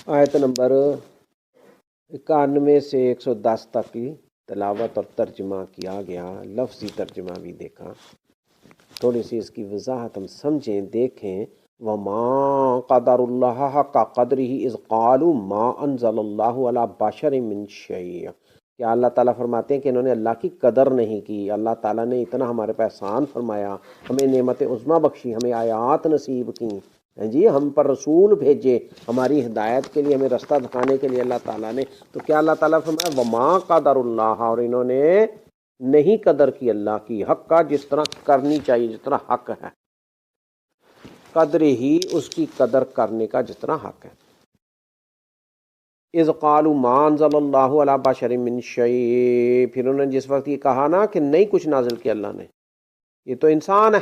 آیت نمبر 91 سے 110 تک کی تلاوت اور ترجمہ کیا گیا، لفظی ترجمہ بھی دیکھا، تھوڑی سی اس کی وضاحت ہم سمجھیں دیکھیں۔ وَمَا قَدَرُ اللَّهَ حَقَّ قَدْرِهِ إِذْ قَالُوا مَا أَنزَلَ اللَّهُ عَلَى بَشَرٍ مِّن شَيْءٍ۔ کیا اللہ تعالیٰ فرماتے ہیں کہ انہوں نے اللہ کی قدر نہیں کی؟ اللہ تعالیٰ نے اتنا ہمارے پہ احسان فرمایا، ہمیں نعمت عظمیٰ بخشی، ہمیں آیات نصیب کی، جی ہم پر رسول بھیجے ہماری ہدایت کے لیے، ہمیں رستہ دکھانے کے لیے اللہ تعالیٰ نے، تو کیا اللہ تعالیٰ فرمایا وما قدر اللہ، اور انہوں نے نہیں قدر کی اللہ کی، حق کا جس طرح کرنی چاہیے، جس طرح حق ہے، قدر ہی اس کی قدر کرنے کا جس طرح حق ہے۔ اذ قالوا ما انزل اللہ علی بشر من شیء، پھر انہوں نے جس وقت یہ کہا نا کہ نہیں کچھ نازل کیا اللہ نے، یہ تو انسان ہے،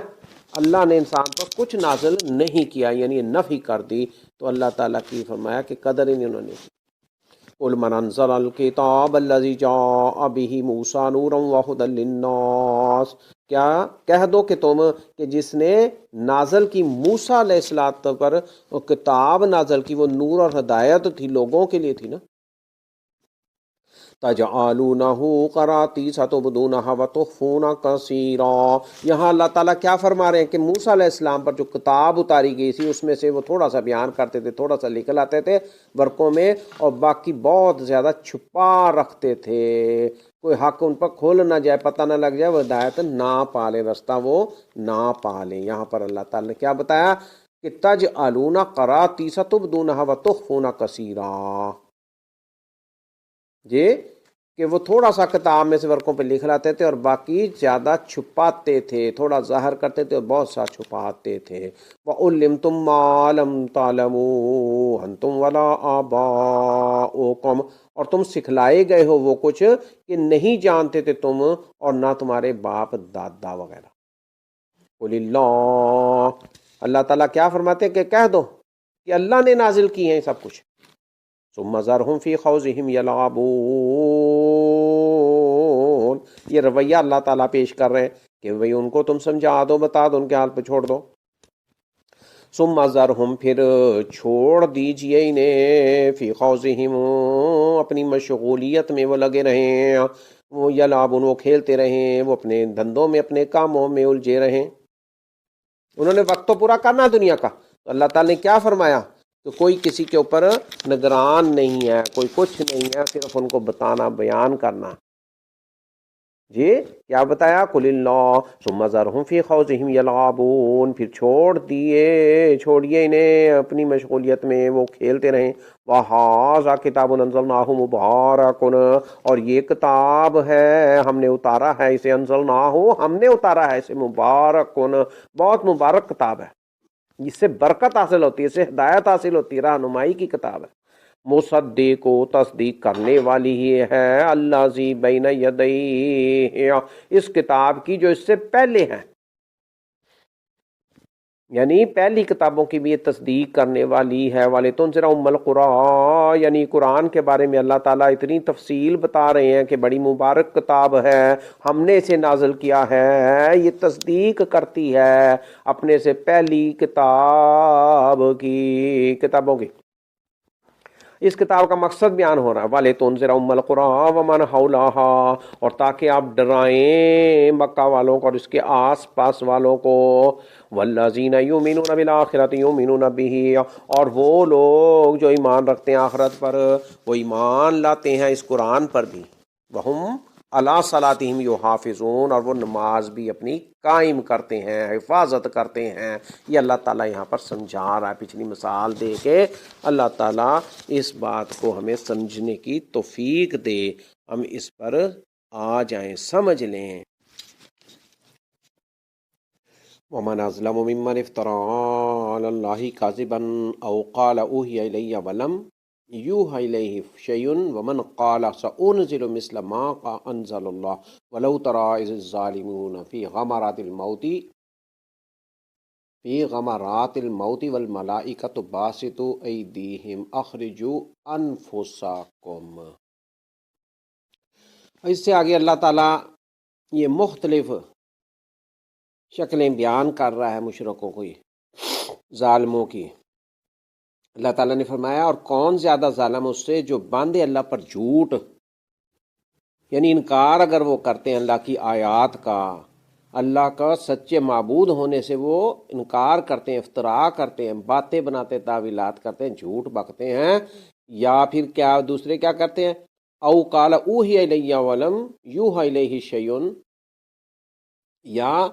اللہ نے انسان پر کچھ نازل نہیں کیا، یعنی یہ نفی کر دی، تو اللہ تعالیٰ کی فرمایا کہ قدر ہی نہیں انہوں نے کی۔ قل من انزل الکتاب الذی جاء به موسیٰ نورا وہدی للناس، کیا کہہ دو کہ تم کہ جس نے نازل کی موسیٰ علیہ السلام پر وہ کتاب نازل کی، وہ نور اور ہدایت تھی، لوگوں کے لیے تھی نا۔ تجعلونہ قراطیس تبدونہ وتخفون کثیرا، یہاں اللہ تعالیٰ کیا فرما رہے ہیں کہ موسیٰ علیہ السلام پر جو کتاب اتاری گئی تھی اس میں سے وہ تھوڑا سا بیان کرتے تھے، تھوڑا سا لکھ لاتے تھے ورقوں میں، اور باقی بہت زیادہ چھپا رکھتے تھے، کوئی حق ان پر کھول نہ جائے، پتہ نہ لگ جائے، وہ ہدایت نہ پالے، رستہ وہ نہ پالے۔ یہاں پر اللہ تعالیٰ نے کیا بتایا کہ تجعلون قراطیس تبدونہ وتخفون کثیرا، جی کہ وہ تھوڑا سا کتاب میں سے ورقوں پہ لکھ لاتے تھے اور باقی زیادہ چھپاتے تھے، تھوڑا ظاہر کرتے تھے اور بہت سا چھپاتے تھے۔ وَعُلِّمْتُم مَّا لَمْ تَعْلَمُوا أَنتُمْ وَلَا آبَاؤُكُمْ، اور تم سکھلائے گئے ہو وہ کچھ کہ نہیں جانتے تھے تم اور نہ تمہارے باپ دادا وغیرہ۔ قُلِ اللَّهُ، اللہ تعالیٰ کیا فرماتے ہیں کہ کہہ دو کہ اللہ نے نازل کی ہیں سب کچھ۔ ثم ذرهم فی خوضهم یلعبون، یہ رویہ اللہ تعالیٰ پیش کر رہے ہیں کہ بھئی ان کو تم سمجھا دو، بتا دو، ان کے حال پہ چھوڑ دو۔ ثم ذرهم، پھر چھوڑ دیجئے انہیں، فی خوضهم، اپنی مشغولیت میں وہ لگے رہیں، وہ یلعبون، وہ کھیلتے رہیں، وہ اپنے دھندوں میں، اپنے کاموں میں الجھے رہیں۔ انہوں نے وقت تو پورا کرنا دنیا کا، تو اللہ تعالیٰ نے کیا فرمایا کہ کوئی کسی کے اوپر نگران نہیں ہے، کوئی کچھ نہیں ہے، صرف ان کو بتانا، بیان کرنا۔ جی کیا بتایا؟ قل اللہ ثم ذرهم فی خوضهم یلعبون، پھر چھوڑیے انہیں اپنی مشغولیت میں، وہ کھیلتے رہیں۔ وَهَٰذَا کتاب انزلناہ مبارک، اور یہ کتاب ہے ہم نے اتارا ہے اسے، انزلناہ ہم نے اتارا ہے اسے، مبارک بہت مبارک کتاب ہے، اس سے برکت حاصل ہوتی ہے، اس سے ہدایت حاصل ہوتی ہے، رہنمائی کی کتاب ہے۔ مصدق، تصدیق کرنے والی ہی ہے، الذی بین یدیہ، اس کتاب کی جو اس سے پہلے ہے، یعنی پہلی کتابوں کی بھی یہ تصدیق کرنے والی ہے۔ وَلِتُنذِرَ أُمَّ الْقُرَىٰ، یعنی قرآن کے بارے میں اللہ تعالیٰ اتنی تفصیل بتا رہے ہیں کہ بڑی مبارک کتاب ہے، ہم نے اسے نازل کیا ہے، یہ تصدیق کرتی ہے اپنے سے پہلی کتابوں کی۔ اس کتاب کا مقصد بیان ہو رہا ہے، وَلِتُنذِرَ أُمَّ الْقُرَىٰ وَمَنْ حَوْلَهَا، اور تاکہ آپ ڈرائیں مکہ والوں کو اور اس کے آس پاس والوں کو، وَالَّذِينَ يُؤْمِنُونَ بِالْآخِرَةِ يُؤْمِنُونَ بِهِ، اور وہ لوگ جو ایمان رکھتے ہیں آخرت پر، وہ ایمان لاتے ہیں اس قرآن پر بھی، وَهُمْ عَلَىٰ صَلَاتِهِمْ يُحَافِظُونَ، اور وہ نماز بھی اپنی قائم کرتے ہیں، حفاظت کرتے ہیں۔ یہ اللہ تعالیٰ یہاں پر سمجھا رہا ہے، پچھلی مثال دے کے اللہ تعالیٰ اس بات کو ہمیں سمجھنے کی توفیق دے، ہم اس پر آ جائیں، سمجھ لیں۔ وَمَنْ أَظْلَمُ مِمَّنِ افْتَرَىٰ عَلَى اللَّهِ كَذِبًا أَوْ قَالَ أُوحِيَ إِلَيَّ وَلَمْ يُوحَ إِلَيْهِ شَيْءٌ وَمَنْ قَالَ سَأُنزِلُ مِثْلَ مَا أَنزَلَ اللَّهُ وَلَوْ تَرَىٰ إِذِ الظَّالِمُونَ فِي غَمَرَاتِ الْمَوْتِ وَالْمَلَائِكَةُ بَاسِطُو أَيْدِيهِمْ أَخْرِجُوا أَنفُسَكُمْ۔ اس سے آگے اللہ تعالیٰ یہ مختلف شکلیں بیان کر رہا ہے مشرکوں کو، ظالموں کی، اللہ تعالیٰ نے فرمایا اور کون زیادہ ظالم اس سے جو باندھے اللہ پر جھوٹ، یعنی انکار اگر وہ کرتے ہیں اللہ کی آیات کا، اللہ کا سچے معبود ہونے سے وہ انکار کرتے ہیں، افتراء کرتے ہیں، باتیں بناتے، تعویلات کرتے ہیں، جھوٹ بکتے ہیں، یا پھر کیا دوسرے کیا کرتے ہیں، او قال اوحی الیہ ولم یوحی الیہ شیء، یا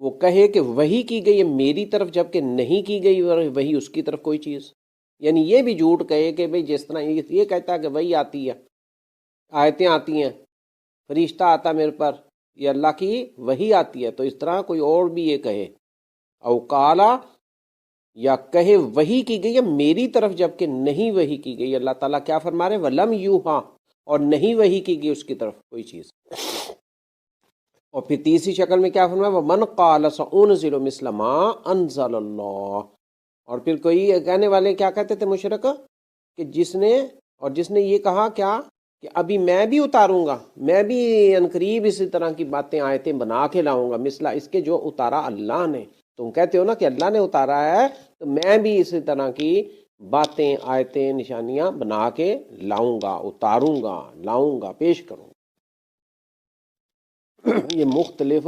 وہ کہے کہ وہی کی گئی ہے میری طرف جبکہ نہیں کی گئی وہی اس کی طرف کوئی چیز، یعنی یہ بھی جھوٹ کہے کہ بھئی جس طرح یہ کہتا ہے کہ وہی آتی ہے، آیتیں آتی ہیں، فرشتہ آتا میرے پر، یہ اللہ کی وہی آتی ہے، تو اس طرح کوئی اور بھی یہ کہے، او قالا، یا کہے وہی کی گئی ہے میری طرف جبکہ نہیں وہی کی گئی۔ اللہ تعالیٰ کیا فرما رہے ہیں، وَلَمْ يُوحَا، اور نہیں وہی کی گئی اس کی طرف کوئی چیز۔ اور پھر تیسری شکل میں کیا فرمایا، وَمَنْ قَالَ سَأُنزِلُ مِثْلَ مَا أَنزَلَ اللَّهُ، اور پھر کوئی کہنے والے کیا کہتے تھے مشرک، کہ جس نے یہ کہا کیا کہ ابھی میں بھی اتاروں گا، میں بھی عنقریب اسی طرح کی باتیں آیتیں بنا کے لاؤں گا مثلا اس کے جو اتارا اللہ نے۔ تم کہتے ہو نا کہ اللہ نے اتارا ہے، تو میں بھی اسی طرح کی باتیں، آیتیں، نشانیاں بنا کے لاؤں گا، اتاروں گا، لاؤں گا، پیش کروں گا۔ یہ مختلف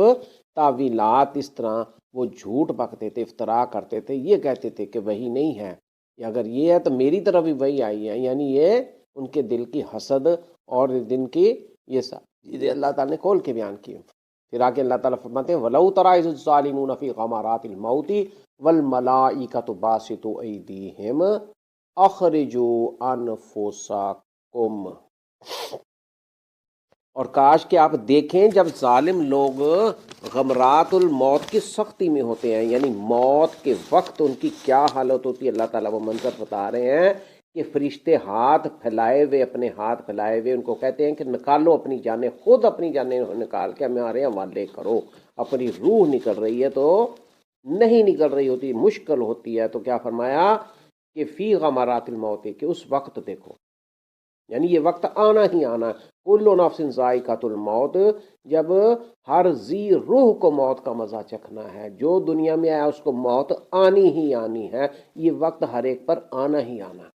تعویلات، اس طرح وہ جھوٹ بکتے تھے، افتراء کرتے تھے، یہ کہتے تھے کہ وہی نہیں ہے، یا اگر یہ ہے تو میری طرف بھی وہی آئی ہے، یعنی یہ ان کے دل کی حسد اور دن کی یہ سب چیزیں اللہ تعالیٰ نے کھول کے بیان کی۔ پھر آگے اللہ تعالیٰ فرماتے ہیں وَلَوْ تَرَىٰ إِذِ الظَّالِمُونَ فِي غَمَرَاتِ الْمَوْتِ وَالْمَلَائِكَةُ بَاسِطُو أَيْدِيهِمْ أَخْرِجُوا أَنفُسَكُمْ، اور کاش کہ آپ دیکھیں جب ظالم لوگ غمرات الموت کی سختی میں ہوتے ہیں، یعنی موت کے وقت ان کی کیا حالت ہوتی ہے، اللہ تعالیٰ وہ منظر بتا رہے ہیں کہ فرشتے ہاتھ پھیلائے ہوئے، اپنے ہاتھ پھیلائے ہوئے ان کو کہتے ہیں کہ نکالو اپنی جانیں، خود اپنی جانیں نکال کے ہمارے حوالے کرو۔ اپنی روح نکل رہی ہے تو نہیں نکل رہی ہوتی، مشکل ہوتی ہے، تو کیا فرمایا کہ فی غمرات الموت، کہ اس وقت دیکھو، یعنی یہ وقت آنا ہی آنا ہے، کل نفس ذائقۃ الموت، جب ہر ذی روح کو موت کا مزہ چکھنا ہے، جو دنیا میں آیا اس کو موت آنی ہی آنی ہے، یہ وقت ہر ایک پر آنا ہی آنا ہے۔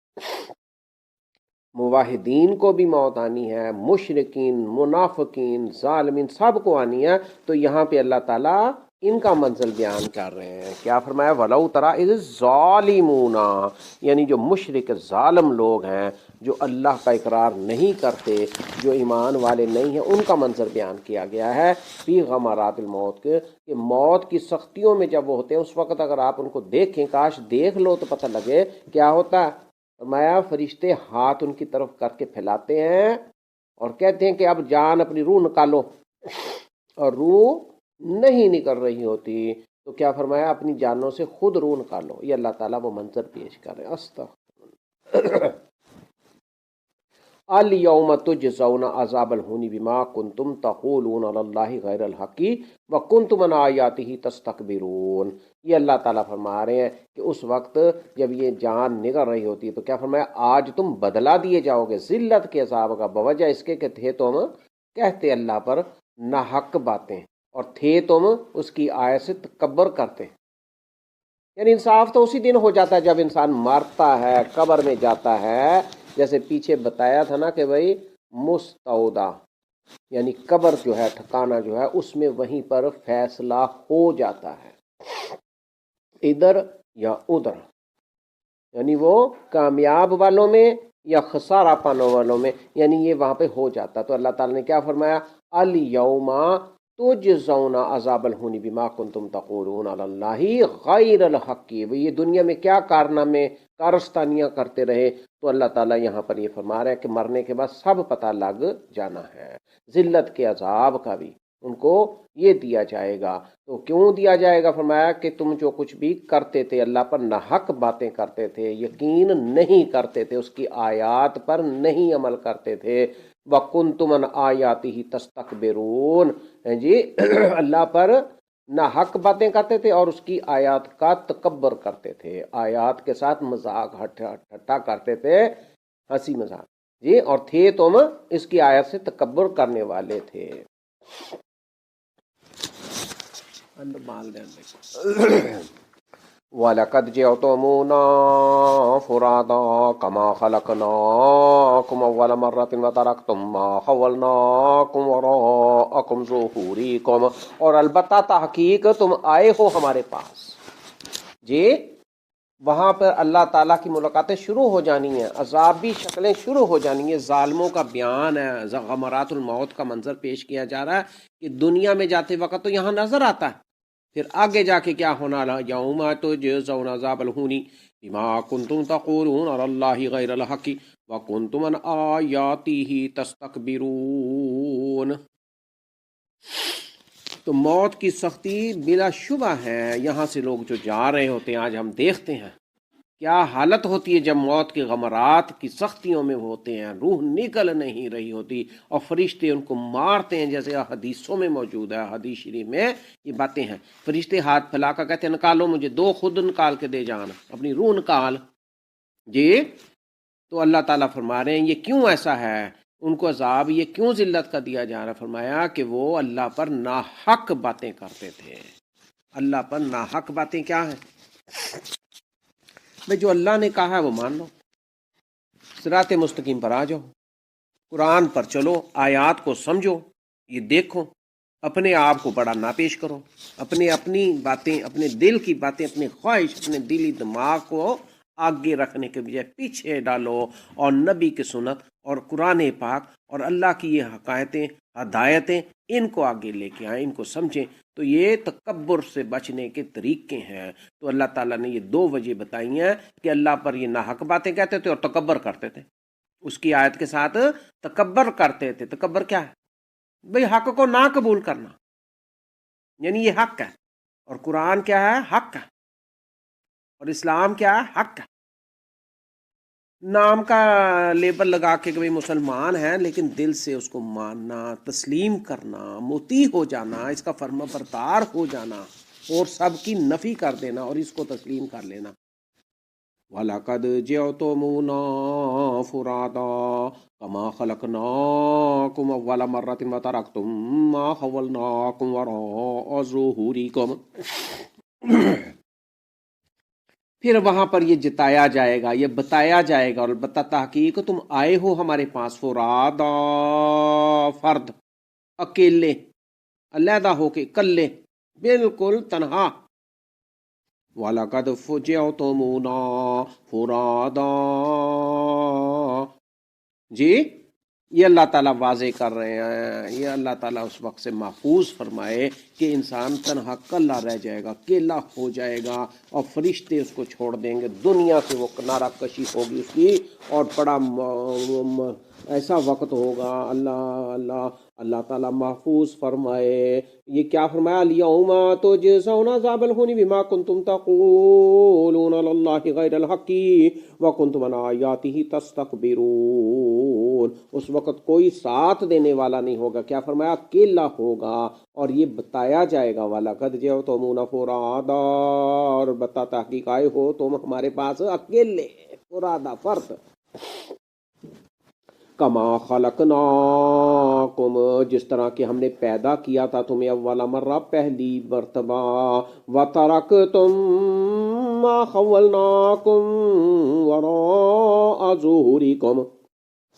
موحدین کو بھی موت آنی ہے، مشرکین، منافقین، ظالمین، سب کو آنی ہے۔ تو یہاں پہ اللہ تعالیٰ ان کا منزل بیان کر رہے ہیں، کیا فرمایا، وَلَوْ تَرَىٰ إِذِ الظَّالِمُونَ، یعنی جو مشرک ظالم لوگ ہیں، جو اللہ کا اقرار نہیں کرتے، جو ایمان والے نہیں ہیں، ان کا منظر بیان کیا گیا ہے فی غمرات الموت کے، کہ موت کی سختیوں میں جب وہ ہوتے ہیں اس وقت اگر آپ ان کو دیکھیں، کاش دیکھ لو تو پتہ لگے کیا ہوتا ہے۔ فرمایا فرشتے ہاتھ ان کی طرف کر کے پھیلاتے ہیں اور کہتے ہیں کہ اب جان اپنی روح نکالو، اور روح نہیں نکل رہی ہوتی، تو کیا فرمایا اپنی جانوں سے خود روح نکالو۔ یہ اللہ تعالیٰ وہ منظر پیش کر رہے ہیں۔ استغفر اليوم تجزون عذاب الہون بما کنتم تقولون علی اللہ غیر الحق وکنتم عن آیاتہ تستکبرون۔ یہ اللہ تعالیٰ فرما رہے ہیں کہ اس وقت جب یہ جان نکل رہی ہوتی ہے تو کیا فرمایا، آج تم بدلا دیے جاؤ گے ذلت کے عذاب کا، بوجہ اس کے کہ تھے تم کہتے اللہ پر ناحق باتیں، اور تھے تم اس کی آیت سے تکبر کرتے۔ یعنی انصاف تو اسی دن ہو جاتا ہے جب انسان مرتا ہے، قبر میں جاتا ہے، جیسے پیچھے بتایا تھا نا کہ بھائی مستودع، یعنی قبر جو ہے، ٹھکانہ جو ہے، اس میں وہیں پر فیصلہ ہو جاتا ہے، ادھر یا ادھر، یعنی وہ کامیاب والوں میں یا خسارہ پانے والوں میں، یعنی یہ وہاں پہ ہو جاتا۔ تو اللہ تعالیٰ نے کیا فرمایا، الیوم تجزون عذاب الہون بما کنتم تقولون علی اللہ غیر الحق، وہ یہ دنیا میں کیا کارنامے، کارستانیاں کرتے رہے، تو اللہ تعالیٰ یہاں پر یہ فرما رہا ہے کہ مرنے کے بعد سب پتہ لگ جانا ہے، ذلت کے عذاب کا بھی ان کو یہ دیا جائے گا۔ تو کیوں دیا جائے گا، فرمایا کہ تم جو کچھ بھی کرتے تھے، اللہ پر ناحق باتیں کرتے تھے، یقین نہیں کرتے تھے، اس کی آیات پر نہیں عمل کرتے تھے، وَكُنْتُمْ عَنْ آیَاتِهِ تَسْتَكْبِرُونَ، جی اللہ پر ناحق باتیں کرتے تھے اور اس کی آیات کا تکبر کرتے تھے، آیات کے ساتھ مذاق ٹھٹا کرتے تھے، ہنسی مذاق، جی، اور تھے تم اس کی آیت سے تکبر کرنے والے تھے۔ وَلَقَدْ جِئْتُمُونَا فُرَادَىٰ كَمَا خَلَقْنَاكُمْ أَوَّلَ مَرَّةٍ وَتَرَكْتُم مَّا خَوَّلْنَاكُمْ وَرَاءَكُمْ ظُهُورِكُمْ، اور البتہ تحقیق تم آئے ہو ہمارے پاس جی۔ وہاں پر اللہ تعالیٰ کی ملاقاتیں شروع ہو جانی ہیں، عذابی شکلیں شروع ہو جانی ہیں، ظالموں کا بیان ہے، غمرات الموت کا منظر پیش کیا جا رہا ہے کہ دنیا میں جاتے وقت تو یہاں نظر آتا ہے، پھر آگے جا کے کیا ہونا لا یوم تجزون عذاب الہون بما کنتم تقولون علی اللہ غیر الحق وکنتم عن آیاتہ تستکبرون۔ تو موت کی سختی بلا شبہ ہے، یہاں سے لوگ جو جا رہے ہوتے ہیں آج ہم دیکھتے ہیں کیا حالت ہوتی ہے جب موت کے غمرات کی سختیوں میں ہوتے ہیں، روح نکل نہیں رہی ہوتی اور فرشتے ان کو مارتے ہیں، جیسے حدیثوں میں موجود ہے، حدیث شریف میں یہ باتیں ہیں، فرشتے ہاتھ پھیلا کر کہتے ہیں نکالو مجھے، دو خود نکال کے دے جانا، اپنی روح نکال جی۔ تو اللہ تعالیٰ فرما رہے ہیں یہ کیوں ایسا ہے، ان کو عذاب یہ کیوں ذلت کا دیا جا رہا ہے، فرمایا کہ وہ اللہ پر ناحق باتیں کرتے تھے۔ اللہ پر ناحق باتیں کیا ہیں بھئی، جو اللہ نے کہا ہے وہ مان لو، صراط مستقیم پر آ جاؤ، قرآن پر چلو، آیات کو سمجھو، یہ دیکھو، اپنے آپ کو بڑا نہ پیش کرو، اپنی باتیں، اپنے دل کی باتیں، اپنے خواہش، اپنے دلی دماغ کو آگے رکھنے کے بجائے پیچھے ڈالو، اور نبی کی سنت اور قرآن پاک اور اللہ کی یہ حقائقیں، ہدایتیں، ان کو آگے لے کے آئیں، ان کو سمجھیں۔ تو یہ تکبر سے بچنے کے طریقے ہیں۔ تو اللہ تعالیٰ نے یہ دو وجہ بتائی ہیں کہ اللہ پر یہ ناحق باتیں کہتے تھے اور تکبر کرتے تھے، اس کی آیت کے ساتھ تکبر کرتے تھے۔ تکبر کیا ہے بھئی؟ حق کو نہ قبول کرنا، یعنی یہ حق ہے، اور قرآن کیا ہے؟ حق ہے، اور اسلام کیا ہے؟ حق ہے۔ نام کا لیبل لگا کے کہ بھئی مسلمان ہیں، لیکن دل سے اس کو ماننا، تسلیم کرنا، مطیع ہو جانا، اس کا فرما بردار ہو جانا، اور سب کی نفی کر دینا اور اس کو تسلیم کر لینا۔ وَلَقَدْ جِئْتُمُونَا فُرَادَىٰ كَمَا خَلَقْنَاكُمْ أَوَّلَ مَرَّةٍ وَتَرَكْتُم مَّا خَوَّلْنَاكُمْ وَرَاءَ ظُهُورِكُمْ۔ پھر وہاں پر یہ جتایا جائے گا، یہ بتایا جائے گا، اور البتہ تحقیق تم آئے ہو ہمارے پاس فرادا، فرد، اکیلے، علیحدہ ہو کے، کلے، بالکل تنہا۔ وَلَقَدْ جِئْتُمُونَا فُرَادَىٰ جی، یہ اللہ تعالیٰ واضح کر رہے ہیں، یہ اللہ تعالیٰ اس وقت سے محفوظ فرمائے کہ انسان تنہا کلا رہ جائے گا، اکیلا ہو جائے گا، اور فرشتے اس کو چھوڑ دیں گے، دنیا سے وہ کنارہ کشی ہوگی اس کی، اور بڑا ایسا وقت ہوگا۔ اللہ تعالیٰ محفوظ فرمائے۔ یہ کیا فرمایا؟ الیوم تجزون عذاب الہون بما کنتم تقولون علی اللہ غیر الحق وکنتم عن آیاتہ تستکبرون۔ اس وقت کوئی ساتھ دینے والا نہیں ہوگا، کیا فرمایا؟ اکیلا ہوگا، اور یہ بتایا جائے گا وَلَقَدْ جِئْتُمُونَا فُرَادَىٰ، اور بتا تحقیق آئے ہو تم ہمارے پاس اکیلے، فرادا، فرد، کما خلقناکم، جس طرح کہ ہم نے پیدا کیا تھا تمہیں اول مرہ، پہلی مرتبہ، وترکتم ما خولناکم وراء ظہورکم،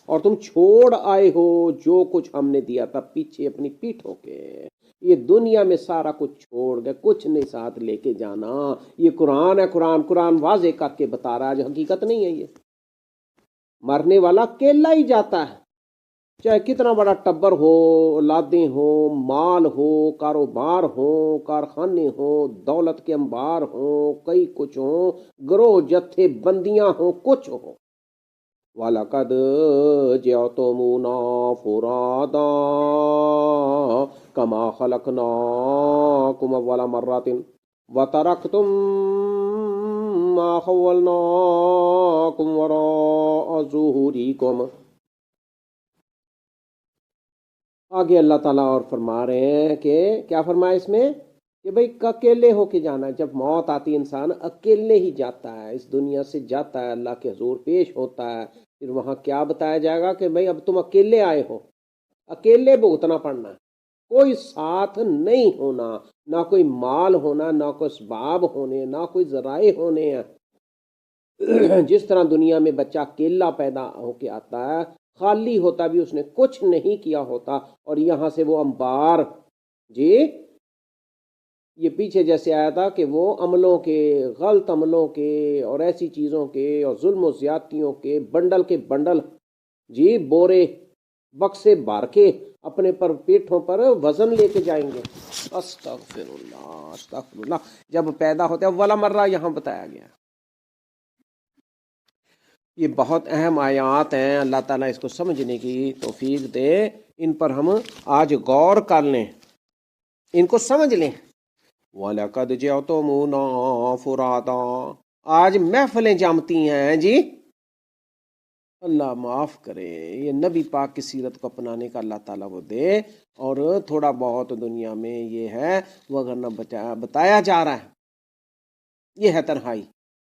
اور تم چھوڑ آئے ہو جو کچھ ہم نے دیا تھا پیچھے اپنی پیٹھوں کے۔ یہ دنیا میں سارا کچھ چھوڑ گئے، کچھ نہیں ساتھ لے کے جانا۔ یہ قرآن ہے، قرآن واضح کر کے بتا رہا ہے، جو حقیقت نہیں ہے۔ یہ مرنے والا اکیلا ہی جاتا ہے، چاہے کتنا بڑا ٹبر ہو، اولادیں ہو، مال ہو، کاروبار ہو، کارخانے ہو، دولت کے انبار ہوں، کئی کچھ ہوں، گروہ جتھے بندیاں ہوں، کچھ ہو۔ وَلَقَدْ جِئْتُمُونَا فُرَادَىٰ كَمَا خَلَقْنَاكُمْ أَوَّلَ مَرَّةٍ وَتَرَكْتُم مَّا خَوَّلْنَاكُمْ وَرَاءَ ظُهُورِكُمْ۔ آگے اللہ تعالیٰ اور فرما رہے ہیں کہ کیا فرمایا اس میں کہ بھئی اکیلے ہو کے جانا ہے۔ جب موت آتی انسان اکیلے ہی جاتا ہے، اس دنیا سے جاتا ہے، اللہ کے حضور پیش ہوتا ہے، پھر وہاں کیا بتایا جائے گا کہ بھئی اب تم اکیلے آئے ہو، اکیلے بھگتنا پڑنا ہے۔ کوئی ساتھ نہیں ہونا، نہ کوئی مال ہونا، نہ کوئی اسباب ہونے، نہ کوئی ذرائع ہونے ہیں۔ جس طرح دنیا میں بچہ اکیلا پیدا ہو کے آتا ہے، خالی ہوتا بھی اس نے کچھ نہیں کیا ہوتا، اور یہاں سے وہ انبار، جی یہ پیچھے جیسے آیا تھا کہ وہ عملوں کے، غلط عملوں کے اور ایسی چیزوں کے اور ظلم و زیادتیوں کے بنڈل کے بنڈل، جی بورے بکسے بھر کے اپنے پر پیٹھوں پر وزن لے کے جائیں گے۔ استغفر اللہ استغفر اللہ۔ جب پیدا ہوتے ہیں اولا مرہ یہاں بتایا گیا۔ یہ بہت اہم آیات ہیں، اللہ تعالیٰ اس کو سمجھنے کی توفیق دے، ان پر ہم آج غور کر لیں، ان کو سمجھ لیں۔ وَلَقَدْ جِئْتُمُونَا فُرَادًا، آج محفلیں جمتی ہیں جی، اللہ معاف کرے۔ یہ نبی پاک کی سیرت کو اپنانے کا اللہ تعالیٰ وہ دے، اور تھوڑا بہت دنیا میں یہ ہے وہ اگر بتایا جا رہا ہے، یہ ہے تنہائی۔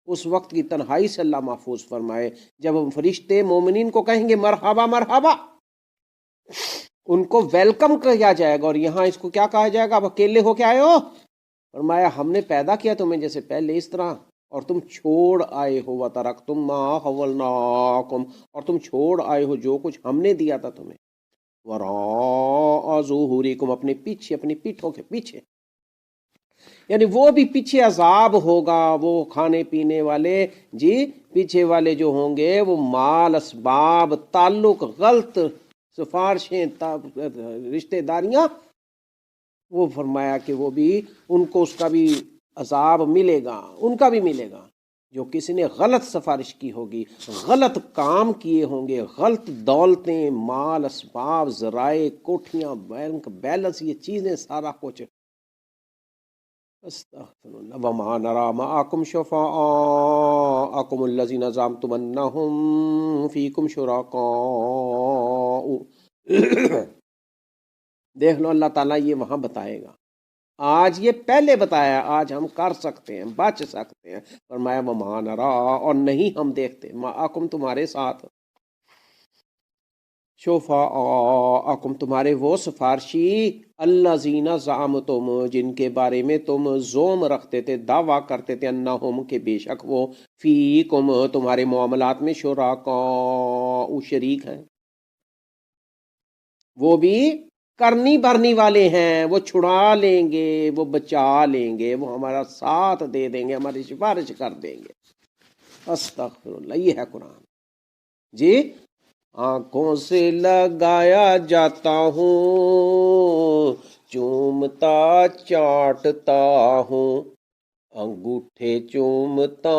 اس وقت کی تنہائی سے اللہ محفوظ فرمائے، جب ہم فرشتے مومنین کو کہیں گے مرحبا مرحبا، ان کو ویلکم کیا جائے گا، اور یہاں اس کو کیا کہا جائے گا؟ اب اکیلے ہو کے آئے ہو؟ فرمایا ہم نے پیدا کیا تمہیں جیسے پہلے اس طرح، اور تم چھوڑ آئے ہو وَتَرَكْتُم مَّا خَوَّلْنَاكُمْ، اور تم چھوڑ آئے ہو جو کچھ ہم نے دیا تھا تمہیں، وَرَاءَ ظُهُورِكُمْ، اپنے پیچھے، اپنی پیٹھوں کے پیچھے، یعنی وہ بھی پیچھے عذاب ہوگا، وہ کھانے پینے والے جی پیچھے والے جو ہوں گے، وہ مال اسباب تعلق غلط سفارشیں رشتہ داریاں، وہ فرمایا کہ وہ بھی ان کو اس کا بھی عذاب ملے گا، ان کا بھی ملے گا۔ جو کسی نے غلط سفارش کی ہوگی، غلط کام کیے ہوں گے، غلط دولتیں، مال اسباب، ذرائع، کوٹھیاں، بینک بیلنس، یہ چیزیں سارا کچھ، استغفر اللہ۔ وما نرى معكم شفعاءكم الذين زعمتم انهم فيكم شركاء، دیکھ لو اللہ تعالیٰ یہ وہاں بتائے گا، آج یہ پہلے بتایا، آج ہم کر سکتے ہیں، بچ سکتے ہیں۔ فرمایا وما نرى، اور نہیں ہم دیکھتے، معكم تمہارے ساتھ، شفعاءکم تمہارے وہ سفارشی، الذین زعمتم جن کے بارے میں تم زوم رکھتے تھے، دعویٰ کرتے تھے، انہم کہ بے شک وہ فیکم تمہارے معاملات میں شرکاء شریک ہیں، وہ بھی کرنی بھرنی والے ہیں، وہ چھڑا لیں گے، وہ بچا لیں گے، وہ ہمارا ساتھ دے دیں گے، ہماری سفارش کر دیں گے۔ استغفر اللہ، یہ ہے قرآن جی۔ آنکھوں سے لگایا جاتا ہوں، چومتا چاٹتا ہوں، انگوٹھے چومتا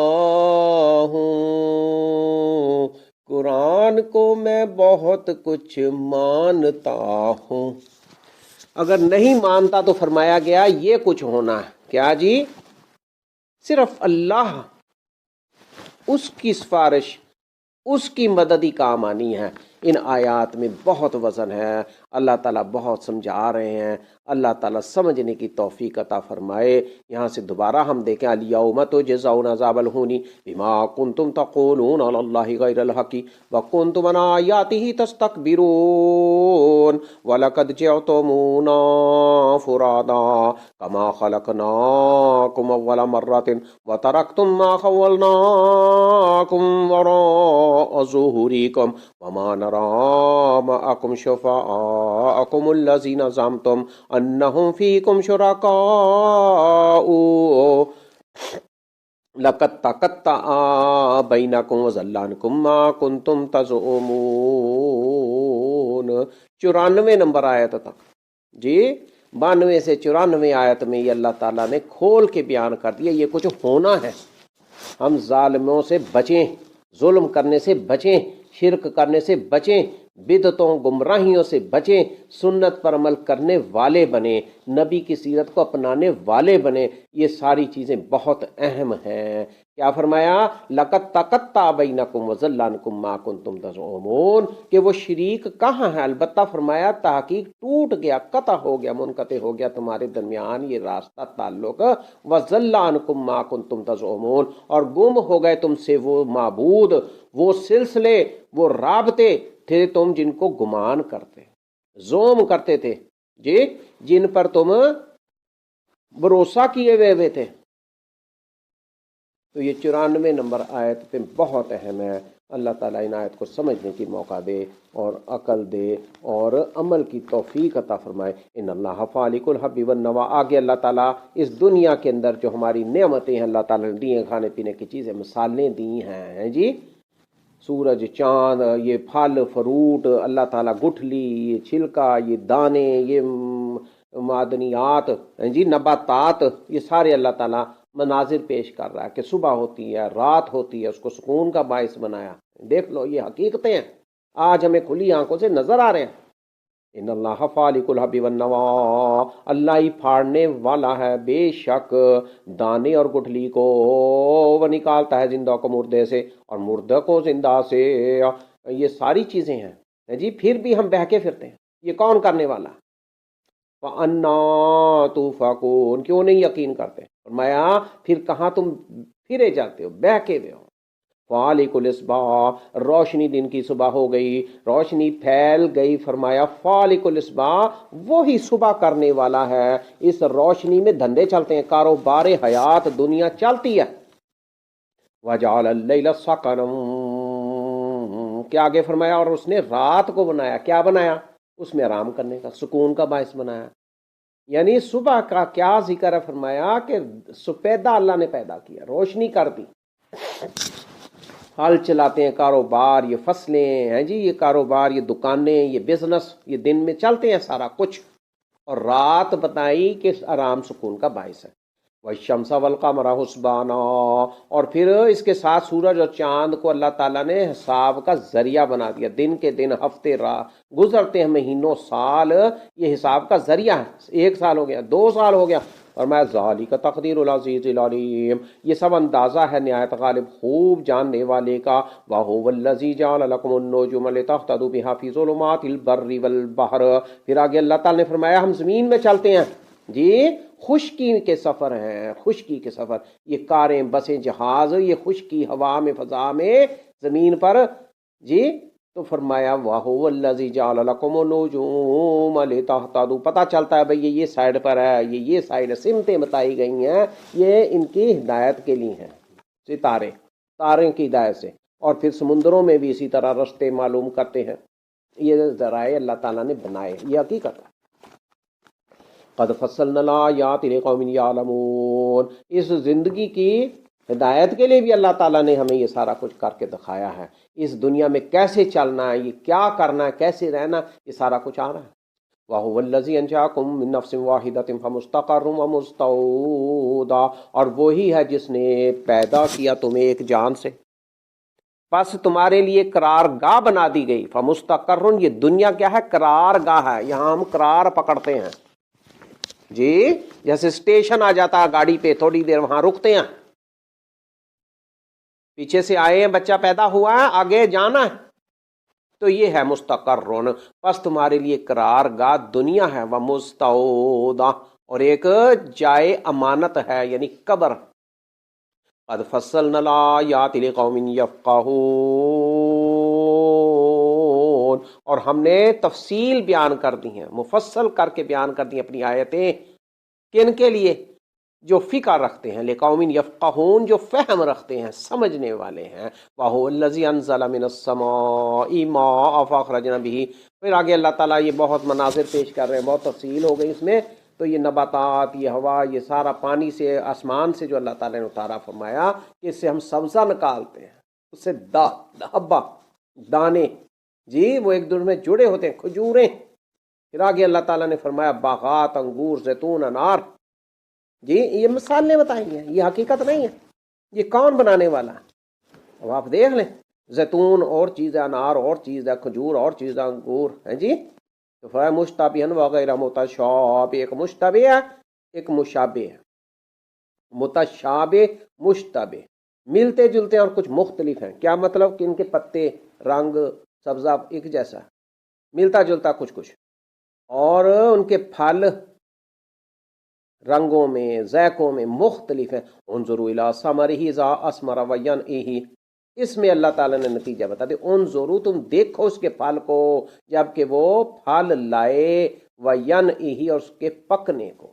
ہوں، قرآن کو میں بہت کچھ مانتا ہوں۔ اگر نہیں مانتا تو فرمایا گیا یہ کچھ ہونا ہے، کیا جی؟ صرف اللہ، اس کی سفارش، اس کی مدد ہی کام آنی ہے۔ ان آیات میں بہت وزن ہے، اللہ تعالیٰ بہت سمجھا رہے ہیں، اللہ تعالیٰ سمجھنے کی توفیق عطا فرمائے۔ یہاں سے دوبارہ ہم دیکھیں، الیوم تجزون عذاب الہون بما کنتم تقولون علی اللہ غیر الحق وکنتم عن آیاتہ تستکبرون وَلَقَدْ جِئْتُمُونَا فُرَادًا كَمَا خَلَقْنَاكُمْ أَوَّلَ مَرَّةٍ وَتَرَكْتُم مَّا خَوَّلْنَاكُمْ وَرَاءَ ظُهُورِكُمْ وَمَا نَرَىٰ مَعَكُمْ شُفَعَاءَكُمُ الَّذِينَ زَعَمْتُمْ أَنَّهُمْ فِيكُمْ شُرَكَاءُ لَقَدْ تَقَطَّعَ بَيْنَكُمْ وَضَلَّ عَنكُم مَّا كُنتُمْ تَزْعُمُونَ۔ 94 نمبر آیت تک جی، 92 سے 94 آیت میں یہ اللہ تعالیٰ نے کھول کے بیان کر دیا یہ کچھ ہونا ہے۔ ہم ظالموں سے بچیں، ظلم کرنے سے بچیں، شرک کرنے سے بچیں، بدعتوں گمراہیوں سے بچیں، سنت پر عمل کرنے والے بنیں، نبی کی سیرت کو اپنانے والے بنیں۔ یہ ساری چیزیں بہت اہم ہیں۔ کیا فرمایا؟ لَقَدْ تَقَطَّعَ بَيْنَكُمْ وَضَلَّ عَنكُم مَّا كُنتُمْ تَزْعُمُونَ، کہ وہ شریک کہاں ہے؟ البتہ فرمایا تحقیق ٹوٹ گیا، قطع ہو گیا، منقطع ہو گیا تمہارے درمیان یہ راستہ تعلق، وَضَلَّ عَنكُم مَّا كُنتُمْ تَزْعُمُونَ، اور گم ہو گئے تم سے وہ معبود، وہ سلسلے، وہ رابطے تھے تم جن کو گمان کرتے، زوم کرتے تھے، جی جن پر تم بھروسہ کیے ہوئے تھے. تو یہ 94 نمبر آیت پہ بہت اہم ہے. اللہ تعالیٰ ان آیت کو سمجھنے کی موقع دے اور عقل دے اور عمل کی توفیق عطا فرمائے. ان اللہ فالق الحب والنوا. آگے اللہ تعالیٰ اس دنیا کے اندر جو ہماری نعمتیں ہیں اللہ تعالیٰ نے دی ہیں، کھانے پینے کی چیزیں، مثالیں دی ہیں جی. سورج، چاند، یہ پھل فروٹ، اللہ تعالیٰ گٹھلی، یہ چھلکا، یہ دانے، یہ معدنیات جی، نباتات، یہ سارے اللہ تعالیٰ مناظر پیش کر رہا ہے کہ صبح ہوتی ہے، رات ہوتی ہے، اس کو سکون کا باعث بنایا. دیکھ لو یہ حقیقتیں ہیں، آج ہمیں کھلی آنکھوں سے نظر آ رہے ہیں. ان اللہ فالق الحب والنوا. اللہ ہی پھاڑنے والا ہے بے شک دانے اور گٹھلی کو. وہ نکالتا ہے زندہ کو مردے سے اور مردہ کو زندہ سے. یہ ساری چیزیں ہیں جی، پھر بھی ہم بہکے پھرتے ہیں. یہ کون کرنے والا؟ وَأَنَّا تُؤْفَكُونَ. کیوں نہیں یقین کرتے؟ فرمایا پھر کہاں تم پھرے جاتے ہو، بہکے ہوئے ہو. فالق الاصباح. روشنی دن کی صبح ہو گئی، روشنی پھیل گئی. فرمایا فالق الاصباح، وہی صبح کرنے والا ہے. اس روشنی میں دھندے چلتے ہیں، کاروبار حیات دنیا چلتی ہے. وجعل اللیل سکنا. کیا آگے فرمایا؟ اور اس نے رات کو بنایا. کیا بنایا؟ اس میں آرام کرنے کا، سکون کا باعث بنایا. یعنی صبح کا کیا ذکر ہے؟ فرمایا کہ سپیدہ اللہ نے پیدا کیا، روشنی کر دی. ہل چلاتے ہیں، کاروبار، یہ فصلیں ہیں جی، یہ کاروبار، یہ دکانیں، یہ بزنس، یہ دن میں چلتے ہیں سارا کچھ. اور رات بتائی کہ آرام سکون کا باعث ہے. والشمس والقمر حسبانا. اور پھر اس کے ساتھ سورج اور چاند کو اللہ تعالیٰ نے حساب کا ذریعہ بنا دیا. دن کے دن، ہفتے گزرتے ہیں، مہینوں، سال، یہ حساب کا ذریعہ ہے. 1 سال ہو گیا، 2 سال ہو گیا. اور میں ذالک تقدیر العزیز العلیم. یہ سب اندازہ ہے نہایت غالب خوب جاننے والے کا. وَهُوَ الَّذِي جَعَلَ لَكُمُ النُّجُومَ لِتَهْتَدُوا بِهَا فِي ظُلُمَاتِ الْبَرِّ وَالْبَحْرِ. پھر آگے اللہ تعالیٰ نے فرمایا ہم زمین میں چلتے ہیں جی، خشکی کے سفر ہیں، خشکی کے سفر. یہ کاریں، بسیں، جہاز، یہ خشکی، ہوا میں، فضا میں، زمین پر جی. تو فرمایا وَهُوَ الَّذِي جَعَلَ لَكُمُ النُّجُومَ لِتَهْتَدُوا. پتہ چلتا ہے بھئی یہ سائڈ پر ہے، یہ سائڈ ہے. سمتیں بتائی گئی ہیں، یہ ان کی ہدایت کے لیے ہیں. ستارے، تاروں کی ہدایت سے. اور پھر سمندروں میں بھی اسی طرح رستے معلوم کرتے ہیں. یہ ذرائع اللہ تعالیٰ نے بنائے، یہ حقیقت ہے. قد فصلنا الآیات لقوم یعلمون. اس زندگی کی ہدایت کے لیے بھی اللہ تعالیٰ نے ہمیں یہ سارا کچھ کر کے دکھایا ہے. اس دنیا میں کیسے چلنا ہے، یہ کیا کرنا ہے، کیسے رہنا، یہ سارا کچھ آ رہا ہے. وَهُوَ الَّذِي أَنشَأَكُم مِّن نَّفْسٍ وَاحِدَةٍ فَمُسْتَقَرٌّ وَمُسْتَوْدَىٰ. اور وہی ہے جس نے پیدا کیا تمہیں ایک جان سے، بس تمہارے لیے قرار گاہ بنا دی گئی. فَمُسْتَقَرٌّ. یہ دنیا کیا ہے؟ قرار گاہ ہے. یہاں ہم قرار پکڑتے ہیں جی، جیسے اسٹیشن آ جاتا ہے گاڑی پہ، تھوڑی دیر وہاں رکتے ہیں. پیچھے سے آئے ہیں، بچہ پیدا ہوا ہے، آگے جانا ہے، تو یہ ہے مستقرون. بس تمہارے لیے قرار گاہ دنیا ہے. ومستودع. اور ایک جائے امانت ہے، یعنی قبر. قد فصلنا الآیات لقوم یفقہون. اور ہم نے تفصیل بیان کر دی ہیں، مفصل کر کے بیان کر دی ہیں اپنی آیتیں. کن کے لیے؟ جو فکر رکھتے ہیں. لقوم یفقہون، جو فہم رکھتے ہیں، سمجھنے والے ہیں. وَهُوَ الَّذِي أَنزَلَ مِنَ السَّمَاءِ مَاءً فَأَخْرَجْنَا بِهِ. پھر آگے اللہ تعالیٰ یہ بہت مناظر پیش کر رہے ہیں، بہت تفصیل ہو گئی اس میں. تو یہ نباتات، یہ ہوا، یہ سارا پانی سے، آسمان سے جو اللہ تعالیٰ نے اتارا. فرمایا کہ اس سے ہم سبزہ نکالتے ہیں، اس سے حبہ، دانے جی، وہ ایک دوسرے میں جڑے ہوتے ہیں، کھجوریں. پھر آگے اللہ تعالیٰ نے فرمایا باغات، انگور، زیتون، انار. جی یہ مثالیں بتائی ہیں، یہ حقیقت نہیں ہے. یہ کون بنانے والا ہے؟ اب آپ دیکھ لیں، زیتون اور چیز ہے، انار اور چیز ہے، کھجور اور چیز ہے، انگور ہے جی. تو فرمایا مشتبہن وغیرہ متشابہ. ایک مشتبہ ہے، ایک مشابہ ہے. متشابہ، مشتبہ، ملتے جلتے اور کچھ مختلف ہیں. کیا مطلب؟ کہ ان کے پتے، رنگ، سبزہ ایک جیسا ہے، ملتا جلتا کچھ کچھ. اور ان کے پھل رنگوں میں، ذائقوں میں مختلف ہیں. انظروا الی ثمرہ اذا اثمر وینعہ. اس میں اللہ تعالیٰ نے نتیجہ بتا دیا. انظروا، تم دیکھو اس کے پھل کو جب کہ وہ پھل لائے. وَيَنْعِهِ اور اس کے پکنے کو،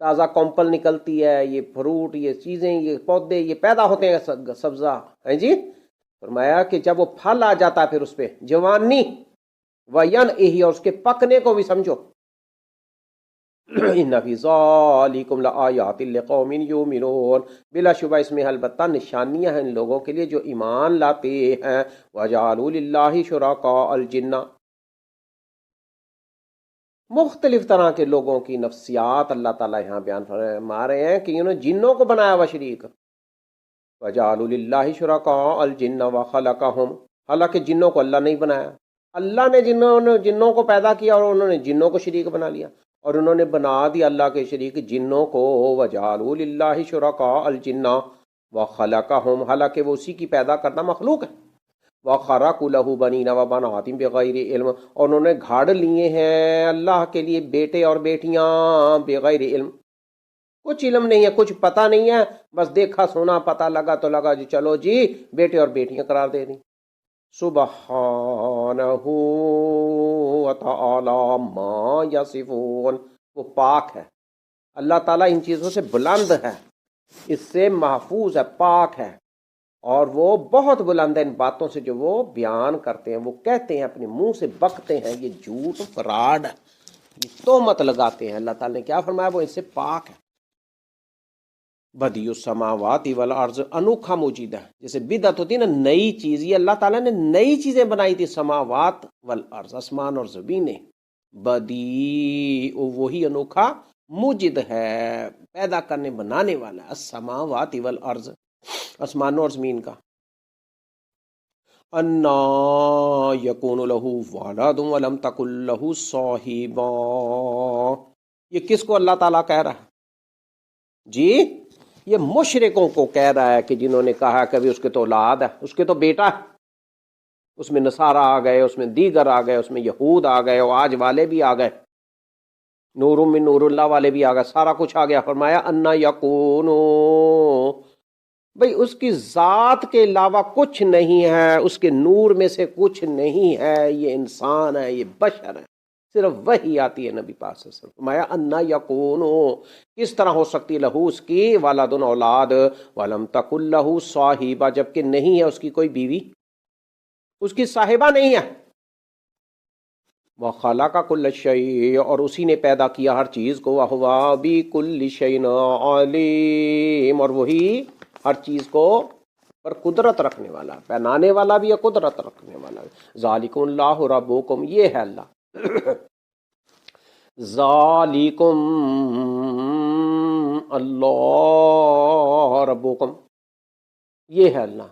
تازہ کمپل نکلتی ہے، یہ فروٹ، یہ چیزیں، یہ پودے، یہ پیدا ہوتے ہیں سبزہ ہے جی، فرمایا کہ جب وہ پھل آ جاتا ہے پھر اس پہ جوانی، وَيَنْعِهِ اور اس کے پکنے کو بھی سمجھو، ان فی ذالکم لآیات لقوم یؤمنون، بلا شبہ اس میں البتہ نشانیاں ہیں ان لوگوں کے لیے جو ایمان لاتے ہیں، وجعلوا للہ شرکاء الجن، مختلف طرح کے لوگوں کی نفسیات اللہ تعالیٰ یہاں بیان فرما رہے ہیں کہ انہوں نے جنوں کو بنایا ہوا شریک، وجعلوا للہ شرکاء الجن وخلقهم، حالانکہ جنوں کو اللہ نہیں بنایا، اللہ نے جنوں کو پیدا کیا اور انہوں نے جنوں کو شریک بنا لیا، اور انہوں نے بنا دیا اللہ کے شریک جنوں کو، وجعلوا للہ شرکاء الجن وخلقهم، حالانکہ وہ اسی کی پیدا کرنا مخلوق ہے، وخرقوا له بنین وبنات بغیر علم، اور انہوں نے گھاڑ لیے ہیں اللہ کے لیے بیٹے اور بیٹیاں بغیر علم، کچھ علم نہیں ہے، کچھ پتہ نہیں ہے، بس دیکھا سنا پتہ لگا تو لگا جی چلو جی بیٹے اور بیٹیاں قرار دے دیں، سبحانہ وتعالی ما یصفون، وہ پاک ہے، اللہ تعالیٰ ان چیزوں سے بلند ہے، اس سے محفوظ ہے، پاک ہے، اور وہ بہت بلند ہے ان باتوں سے جو وہ بیان کرتے ہیں، وہ کہتے ہیں اپنے منہ سے بکتے ہیں، یہ جھوٹ فراڈ ہے، یہ تہمت لگاتے ہیں، اللہ تعالیٰ نے کیا فرمایا، وہ اس سے پاک ہے، بدیع السماوات والارض، انوکھا موجود ہے، جیسے بدعت ہوتی ہے نا نئی چیز، یہ اللہ تعالیٰ نے نئی چیزیں بنائی تھی، سماوات والارض، آسمان اور زمینیں، بدیع وہی انوکھا، موجد ہے پیدا کرنے بنانے والا، السماوات والارض، آسمانوں اور زمین کا، انا یکون لہ ولد ولم تکن لہ صاحبہ، یہ کس کو اللہ تعالیٰ کہہ رہا ہے جی؟ یہ مشرکوں کو کہہ رہا ہے کہ جنہوں نے کہا کہ اس کے تو اولاد ہے، اس کے تو بیٹا ہے، اس میں نصارہ آ گئے، اس میں دیگر آ گئے، اس میں یہود آ گئے، اور آج والے بھی آ گئے، نور من نور اللہ والے بھی آ گئے، سارا کچھ آ گیا، فرمایا انا یکون، بھئی اس کی ذات کے علاوہ کچھ نہیں ہے، اس کے نور میں سے کچھ نہیں ہے، یہ انسان ہے، یہ بشر ہے، صرف وہی آتی ہے نبی پاک صلی اللہ علیہ وسلم، فرمایا انا یکون، کس طرح ہو سکتی لہو اس کی ولد اولاد، ولم تکن لہو صاحبہ، جبکہ نہیں ہے اس کی کوئی بیوی، اس کی صاحبہ نہیں ہے، وخلق کل شیء، اور اسی نے پیدا کیا ہر چیز کو، وہو بکل شیء علیم، اور وہی ہر چیز کو پر قدرت رکھنے والا، پہنانے والا بھی ہے، قدرت رکھنے والا بھی، ذالکم اللہ ربکم، یہ ہے اللہ، ذالکم اللہ ربکم، یہ ہے اللہ،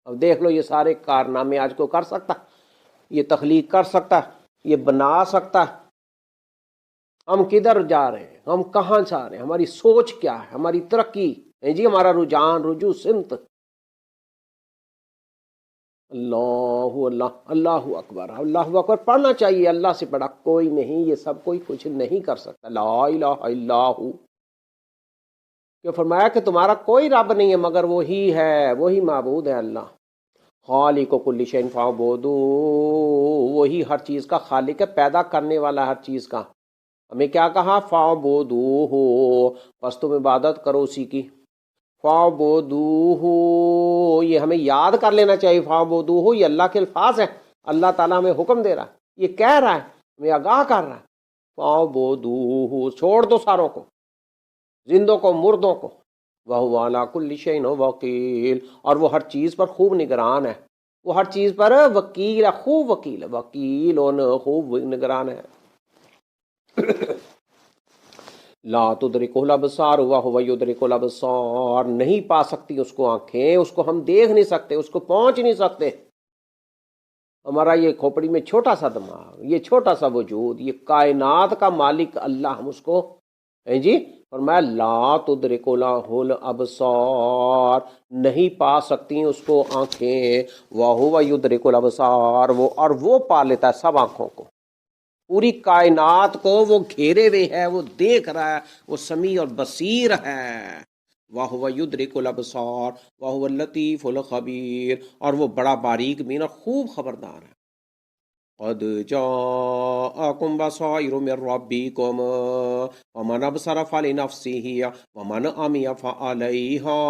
اب دیکھ لو یہ سارے کارنامے آج کو کر سکتا، یہ تخلیق کر سکتا، یہ بنا سکتا، ہم کدھر جا رہے ہیں، ہم کہاں جا رہے ہیں، ہماری سوچ کیا ہے، ہماری ترقی ہے جی، ہمارا رجحان رجوع سمت، اللہ اللہ اللہ اکبر، اللہ اکبر پڑھنا چاہیے، اللہ سے بڑا کوئی نہیں، یہ سب کوئی کچھ نہیں کر سکتا، لا الہ الا ہو، کہ فرمایا کہ تمہارا کوئی رب نہیں ہے مگر وہی ہے، وہی معبود ہے اللہ، خالق کل شیء فاعبدوہ، وہی ہر چیز کا خالق ہے، پیدا کرنے والا ہر چیز کا، ہمیں کیا کہا، فاعبدوہ، پس تم عبادت کرو اسی کی، فاعبدوہ، یہ ہمیں یاد کر لینا چاہیے، فاعبدوہ یہ اللہ کے الفاظ ہیں، اللہ تعالیٰ ہمیں حکم دے رہا ہے، یہ کہہ رہا ہے، ہمیں آگاہ کر رہا ہے، فاعبدوہ، چھوڑ دو ساروں کو، زندوں کو، مردوں کو، وَهُوَ عَلَىٰ كُلِّ شَيْءٍ وَكِيلٌ، اور وہ ہر چیز پر خوب نگران ہے، وہ ہر چیز پر وکیل ہے، خوب وکیل ہے، وکیل خوب نگران ہے، لا تدرکہ الابصار وہو یدرک الابصار، نہیں پا سکتی اس کو آنکھیں، اس کو ہم دیکھ نہیں سکتے، اس کو پہنچ نہیں سکتے، ہمارا یہ کھوپڑی میں چھوٹا سا دماغ، یہ چھوٹا سا وجود، یہ کائنات کا مالک اللہ، ہم اس کو ہیں جی، فرمایا لا تدرک الابصار، نہیں پا سکتی اس کو آنکھیں، وہو یدرک الابصار، وہ اور وہ پا لیتا ہے سب آنکھوں کو، پوری کائنات کو وہ گھیرے ہوئے ہے، وہ دیکھ رہا ہے، وہ سمیع اور بصیر ہے، وَهُوَ يُدْرِكُ الْأَبْصَارَ وَهُوَ اللَّطِيفُ الْخَبِيرُ، اور وہ بڑا باریک بین اور خوب خبردار ہے، قد جاءكم بصائر من ربكم ومن ابصر فلنفسه ومن عمي فعليها۔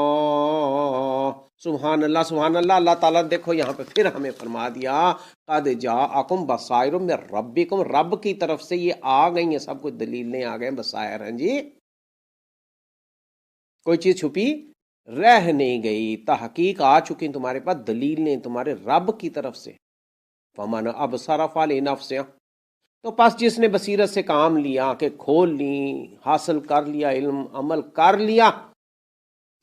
سبحان اللہ سبحان اللہ۔ اللہ تعالیٰ دیکھو یہاں پہ پھر ہمیں فرما دیا قد جاءکم بصائر من ربکم، رب کی طرف سے یہ آ گئی ہیں، سب کچھ دلیلیں آ گئے، بصائر ہیں جی، کوئی چیز چھپی رہ نہیں گئی، تحقیق آ چکی تمہارے پاس، دلیلیں تمہارے رب کی طرف سے۔ فمن ابصر فلنفسہ، تو پس جس نے بصیرت سے کام لیا کہ کھول لی، حاصل کر لیا، علم عمل کر لیا،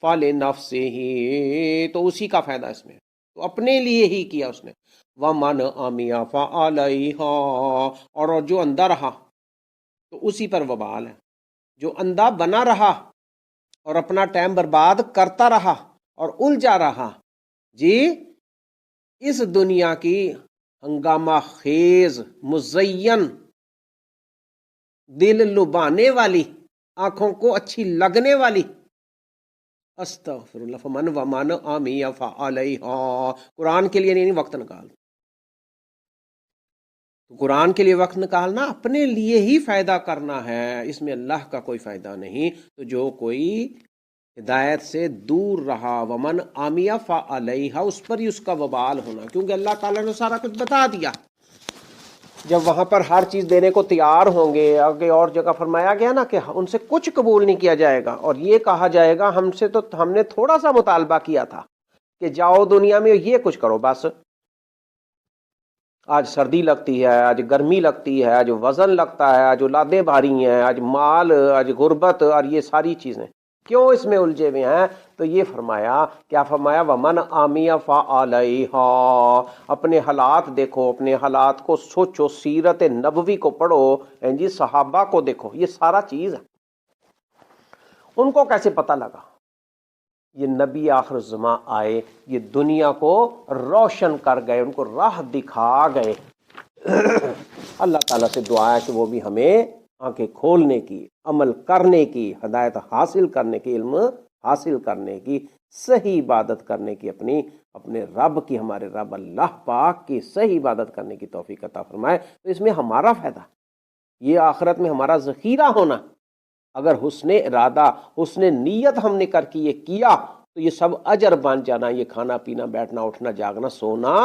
فلنفسہ ہی، تو اسی کا فائدہ اس میں، تو اپنے لیے ہی کیا اس نے۔ ومن عمی فعلیہا، اور جو اندھا رہا تو اسی پر وبال ہے، جو اندھا بنا رہا اور اپنا ٹائم برباد کرتا رہا اور الجھا رہا جی اس دنیا کی ہنگامہ خیز، مزین، دل لبانے والی، آنکھوں کو اچھی لگنے والی، استغفر اللہ، فمن ومن عمی فعلیہا، قرآن کے لیے نہیں وقت نکال، قرآن کے لیے وقت نکالنا اپنے لیے ہی فائدہ کرنا ہے، اس میں اللہ کا کوئی فائدہ نہیں۔ تو جو کوئی ہدایت سے دور رہا، ومن عامیہ فعلیہا، اس پر ہی اس کا وبال ہونا، کیونکہ اللہ تعالیٰ نے سارا کچھ بتا دیا۔ جب وہاں پر ہر چیز دینے کو تیار ہوں گے، آگے اور جگہ فرمایا گیا نا کہ ان سے کچھ قبول نہیں کیا جائے گا، اور یہ کہا جائے گا ہم سے تو ہم نے تھوڑا سا مطالبہ کیا تھا کہ جاؤ دنیا میں یہ کچھ کرو بس، آج سردی لگتی ہے، آج گرمی لگتی ہے، آج وزن لگتا ہے، آج اولادیں بھاری ہیں، آج مال، آج غربت، اور یہ ساری چیزیں کیوں اس میں الجھے ہوئے ہیں؟ تو یہ فرمایا، کیا فرمایا؟ ومن عامیہ فعلیہا، اپنے حالات دیکھو، اپنے حالات کو سوچو، سیرت نبوی کو پڑھو جی، صحابہ کو دیکھو، یہ سارا چیز ہے۔ ان کو کیسے پتہ لگا؟ یہ نبی آخر الزماں آئے، یہ دنیا کو روشن کر گئے، ان کو راہ دکھا گئے۔ اللہ تعالیٰ سے دعا ہے کہ وہ بھی ہمیں آنکھیں کھولنے کی، عمل کرنے کی، ہدایت حاصل کرنے کی، علم حاصل کرنے کی، صحیح عبادت کرنے کی، اپنے رب کی، ہمارے رب اللہ پاک کی صحیح عبادت کرنے کی توفیق عطا فرمائے۔ تو اس میں ہمارا فائدہ، یہ آخرت میں ہمارا ذخیرہ ہونا، اگر حسن ارادہ، حسن نیت ہم نے کر کے یہ کیا تو یہ سب اجر بن جانا، یہ کھانا پینا، بیٹھنا اٹھنا، جاگنا سونا،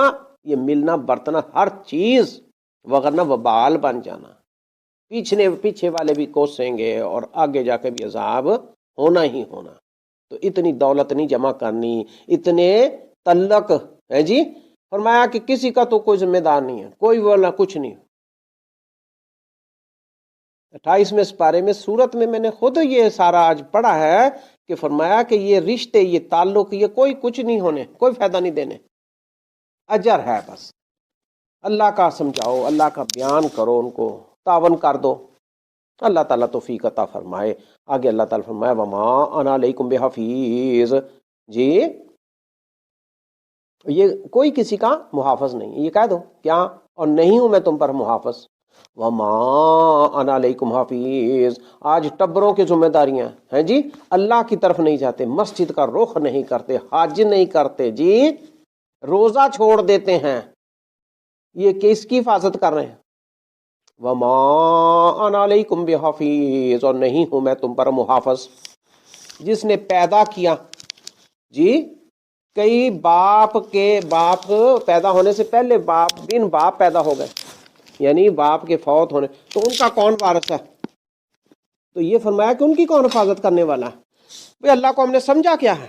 یہ ملنا برتنا، ہر چیز وغیرہ وبال بن جانا، پیچھے والے بھی کوسیں گے اور آگے جا کے بھی عذاب ہونا ہی ہونا۔ تو اتنی دولت نہیں جمع کرنی، اتنے تعلق ہے جی، فرمایا کہ کسی کا تو کوئی ذمہ دار نہیں ہے، کوئی والا کچھ نہیں۔ 28ویں سپارے میں سورت میں نے خود یہ سارا آج پڑھا ہے کہ فرمایا کہ یہ رشتے، یہ تعلق، یہ کوئی کچھ نہیں ہونے، کوئی فائدہ نہیں دینے، اجر ہے بس۔ اللہ کا سمجھاؤ، اللہ کا بیان کرو، ان کو تعاون کر دو، اللہ تعالیٰ توفیق عطا فرمائے۔ آگے اللہ تعالیٰ فرمائے وما انا علیکم بحفیظ، جی یہ کوئی کسی کا محافظ نہیں، یہ کہہ دو کیا، اور نہیں ہوں میں تم پر محافظ۔ وما انا علیکم حفیظ، آج ٹبروں کی ذمہ داریاں ہیں جی، اللہ کی طرف نہیں جاتے، مسجد کا رخ نہیں کرتے، حج نہیں کرتے جی، روزہ چھوڑ دیتے ہیں، یہ کس کی حفاظت کر رہے ہیں؟ وما انا علیکم بحفیظ، اور نہیں ہوں میں تم پر محافظ۔ جس نے پیدا کیا جی، کئی باپ پیدا ہونے سے پہلے بن باپ پیدا ہو گئے، یعنی باپ کے فوت ہونے، تو ان کا کون وارث ہے؟ تو یہ فرمایا کہ ان کی کون حفاظت کرنے والا ہے؟ بھئی اللہ کو ہم نے سمجھا کیا ہے؟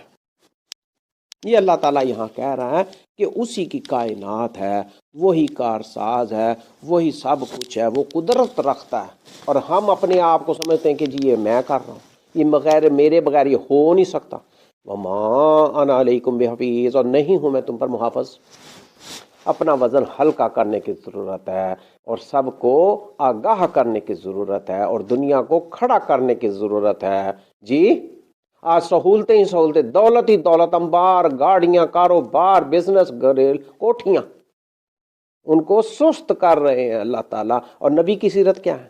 یہ اللہ تعالیٰ یہاں کہہ رہا ہے کہ اسی کی کائنات ہے، وہی کارساز ہے، وہی سب کچھ ہے، وہ قدرت رکھتا ہے، اور ہم اپنے آپ کو سمجھتے ہیں کہ جی یہ میں کر رہا ہوں، یہ میرے بغیر یہ ہو نہیں سکتا۔ وما انا علیکم بحفیظ، اور نہیں ہوں میں تم پر محافظ۔ اپنا وزن ہلکا کرنے کی ضرورت ہے، اور سب کو آگاہ کرنے کی ضرورت ہے، اور دنیا کو کھڑا کرنے کی ضرورت ہے جی۔ آج سہولتیں ہی سہولتیں، دولت ہی دولت، انبار، گاڑیاں، کاروبار، بزنس، گھریل کوٹھیاں، ان کو سست کر رہے ہیں اللہ تعالیٰ۔ اور نبی کی سیرت کیا ہے؟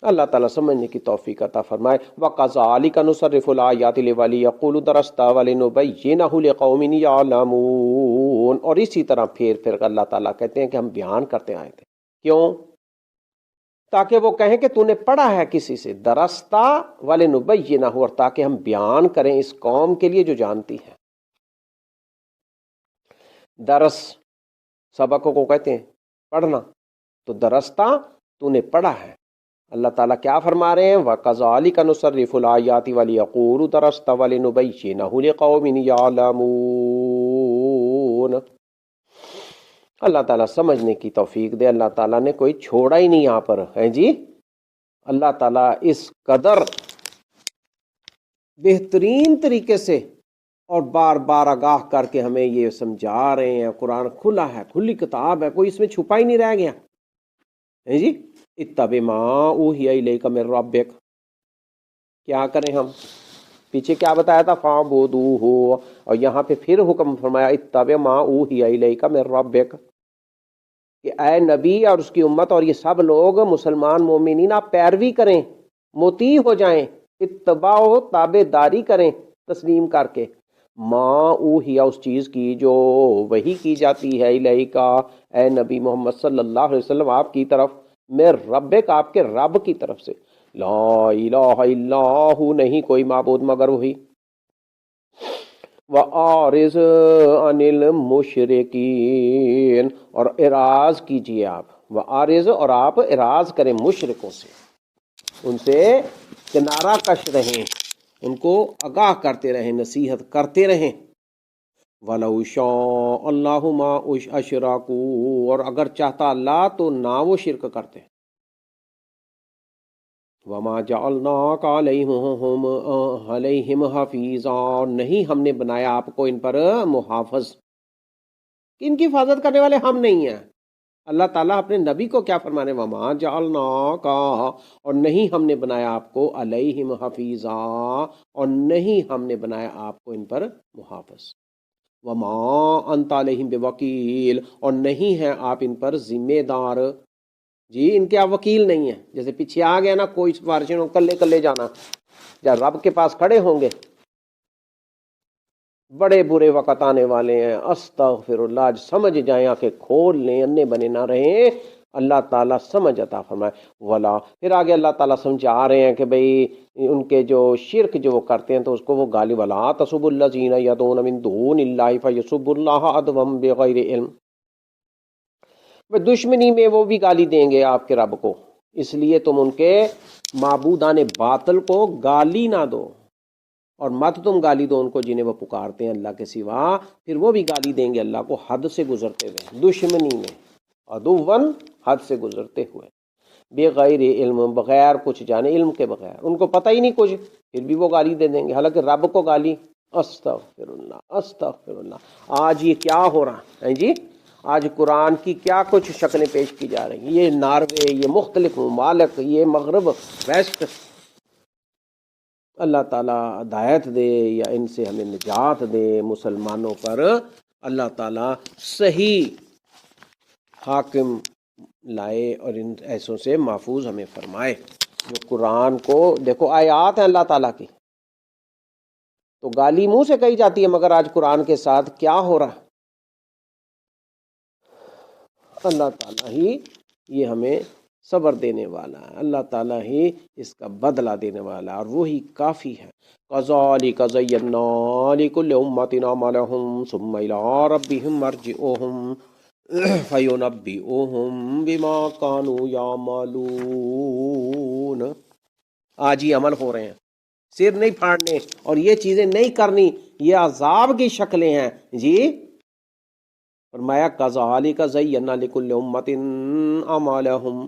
اللہ تعالیٰ سمجھنے کی توفیق عطا فرمائے۔ وَكَذَلِكَ نُصَرِّفُ الْآيَاتِ وَلِيَقُولُوا دَرَسْتَ وَلِنُبَيِّنَهُ لِقَوْمٍ يَعْلَمُونَ، اور اسی طرح پھر اللہ تعالیٰ کہتے ہیں کہ ہم بیان کرتے آئے تھے، کیوں؟ تاکہ وہ کہیں کہ تو نے پڑھا ہے کسی سے، درستہ وَلِنُبَيِّنَهُ، اور تاکہ ہم بیان کریں اس قوم کے لیے جو جانتی ہے۔ درس سبقوں کو کہتے ہیں پڑھنا، تو درستہ تو نے پڑھا ہے۔ اللہ تعالیٰ کیا فرما رہے ہیں؟ وَكَذَلِكَ نُصَرِّفُ الْآيَاتِ وَلِيَقُولُوا دَرَسْتَ وَلِنُبَيِّنَهُ لِقَوْمٍ يَعْلَمُونَ۔ اللہ تعالیٰ سمجھنے کی توفیق دے۔ اللہ تعالیٰ نے کوئی چھوڑا ہی نہیں یہاں پر ہے جی۔ اللہ تعالیٰ اس قدر بہترین طریقے سے اور بار بار آگاہ کر کے ہمیں یہ سمجھا رہے ہیں۔ قرآن کھلا ہے، کھلی کتاب ہے، کوئی اس میں چھپا ہی نہیں رہ گیا ہے جی۔ اتبع ما اوحی الیک من ربک، کیا کریں ہم؟ پیچھے کیا بتایا تھا؟ فاعبدوہ، اور یہاں پہ پھر حکم فرمایا اتبع ما اوحی الیک من ربک، کہ اے نبی اور اس کی امت اور یہ سب لوگ مسلمان مومنین آپ پیروی کریں، مطیع ہو جائیں، اتباع و تابع داری کریں تسلیم کر کے، ما اوحیا، اس چیز کی جو وحی کی جاتی ہے، الیکا، اے نبی محمد صلی اللہ علیہ وسلم آپ کی طرف، میں ربک، آپ کے رب کی طرف سے، لا الہ الا ہو، نہیں کوئی معبود مگر وہی، وَأَعْرِضْ عَنِ الْمُشْرِكِينَ، اور اعراض کیجئے آپ، وَأَعْرِض، اور آپ اعراض کریں مشرکوں سے، ان سے کنارہ کش رہیں، ان کو آگاہ کرتے رہیں، نصیحت کرتے رہیں۔ وَلَوْ شَاءَ اللَّهُ مَا أَشْرَكُوا، اور اگر چاہتا اللہ تو نہ وہ شرک کرتے۔ وَمَا جَعَلْنَاكَ عَلَيْهِمْ حَفِيظًا، نہیں ہم نے بنایا آپ کو ان پر محافظ، ان کی حفاظت کرنے والے ہم نہیں ہیں۔ اللہ تعالیٰ اپنے نبی کو کیا فرمانے؟ وَمَا جَعَلْنَاكَ، اور نہیں ہم نے بنایا آپ کو عَلَيْهِمْ حَفِيظًا، اور نہیں ہم نے بنایا آپ کو ان پر محافظ۔ وَمَا أَنْتَ عَلَيْهِمْ بِوَكِيلٍ، اور نہیں ہیں آپ ان پر ذمہ دار، جی ان کے آپ وکیل نہیں ہیں۔ جیسے پیچھے آ گیا نا، کوئی سفارشوں کلے کلے جانا، جب رب کے پاس کھڑے ہوں گے، بڑے برے وقت آنے والے ہیں، استغفر اللہ، آج سمجھ جائیں، آنکھیں کھول لیں، انے بنے نہ رہیں، اللہ تعالیٰ سمجھ عطا فرمائے۔ ولا، پھر آگے اللہ تعالیٰ سمجھا رہے ہیں کہ بھئی ان کے جو شرک جو وہ کرتے ہیں تو اس کو وہ گالی، ولا تسبوا الذین یدعون من دون اللہ فیسبوا اللہ عدوا بغیر علم، دشمنی میں وہ بھی گالی دیں گے آپ کے رب کو، اس لیے تم ان کے معبودان باطل کو گالی نہ دو، اور مت تم گالی دو ان کو جنہیں وہ پکارتے ہیں اللہ کے سوا، پھر وہ بھی گالی دیں گے اللہ کو حد سے گزرتے ہوئے، دشمنی میں، عدوًا، حد سے گزرتے ہوئے، بغیر علم، بغیر کچھ جانے، علم کے بغیر، ان کو پتہ ہی نہیں کچھ، پھر بھی وہ گالی دے دیں گے، حالانکہ رب کو گالی، استغفر اللہ، استغفر اللہ۔ آج یہ کیا ہو رہا ہے جی؟ آج قرآن کی کیا کچھ شکلیں پیش کی جا رہی ہیں، یہ ناروے، یہ مختلف ممالک، یہ مغرب، ویسٹ، اللہ تعالیٰ ہدایت دے یا ان سے ہمیں نجات دے، مسلمانوں پر اللہ تعالیٰ صحیح حاکم لائے اور ان ایسوں سے محفوظ ہمیں فرمائے جو قرآن کو، دیکھو آیات ہیں اللہ تعالیٰ کی، تو گالی منہ سے کہی جاتی ہے، مگر آج قرآن کے ساتھ کیا ہو رہا ہے؟ اللہ تعالیٰ ہی یہ ہمیں صبر دینے والا ہے، اللہ تعالیٰ ہی اس کا بدلہ دینے والا ہے، اور وہی کافی ہے۔ کَذَلِكَ زَيَّنَّا لِكُلِّ أُمَّةٍ عَمَلَهُمْ ثُمَّ إِلَىٰ رَبِّهِمْ مَرْجِعُهُمْ فَيُنَبِّئُهُم بِمَا كَانُوا يَعْمَلُونَ۔ آج ہی عمل ہو رہے ہیں، سر نہیں پھاڑنے اور یہ چیزیں نہیں کرنی، یہ عذاب کی شکلیں ہیں جی۔ فرمایا کَذَلِكَ زَيَّنَّا لِكُلِّ أُمَّةٍ عَمَلَهُمْ،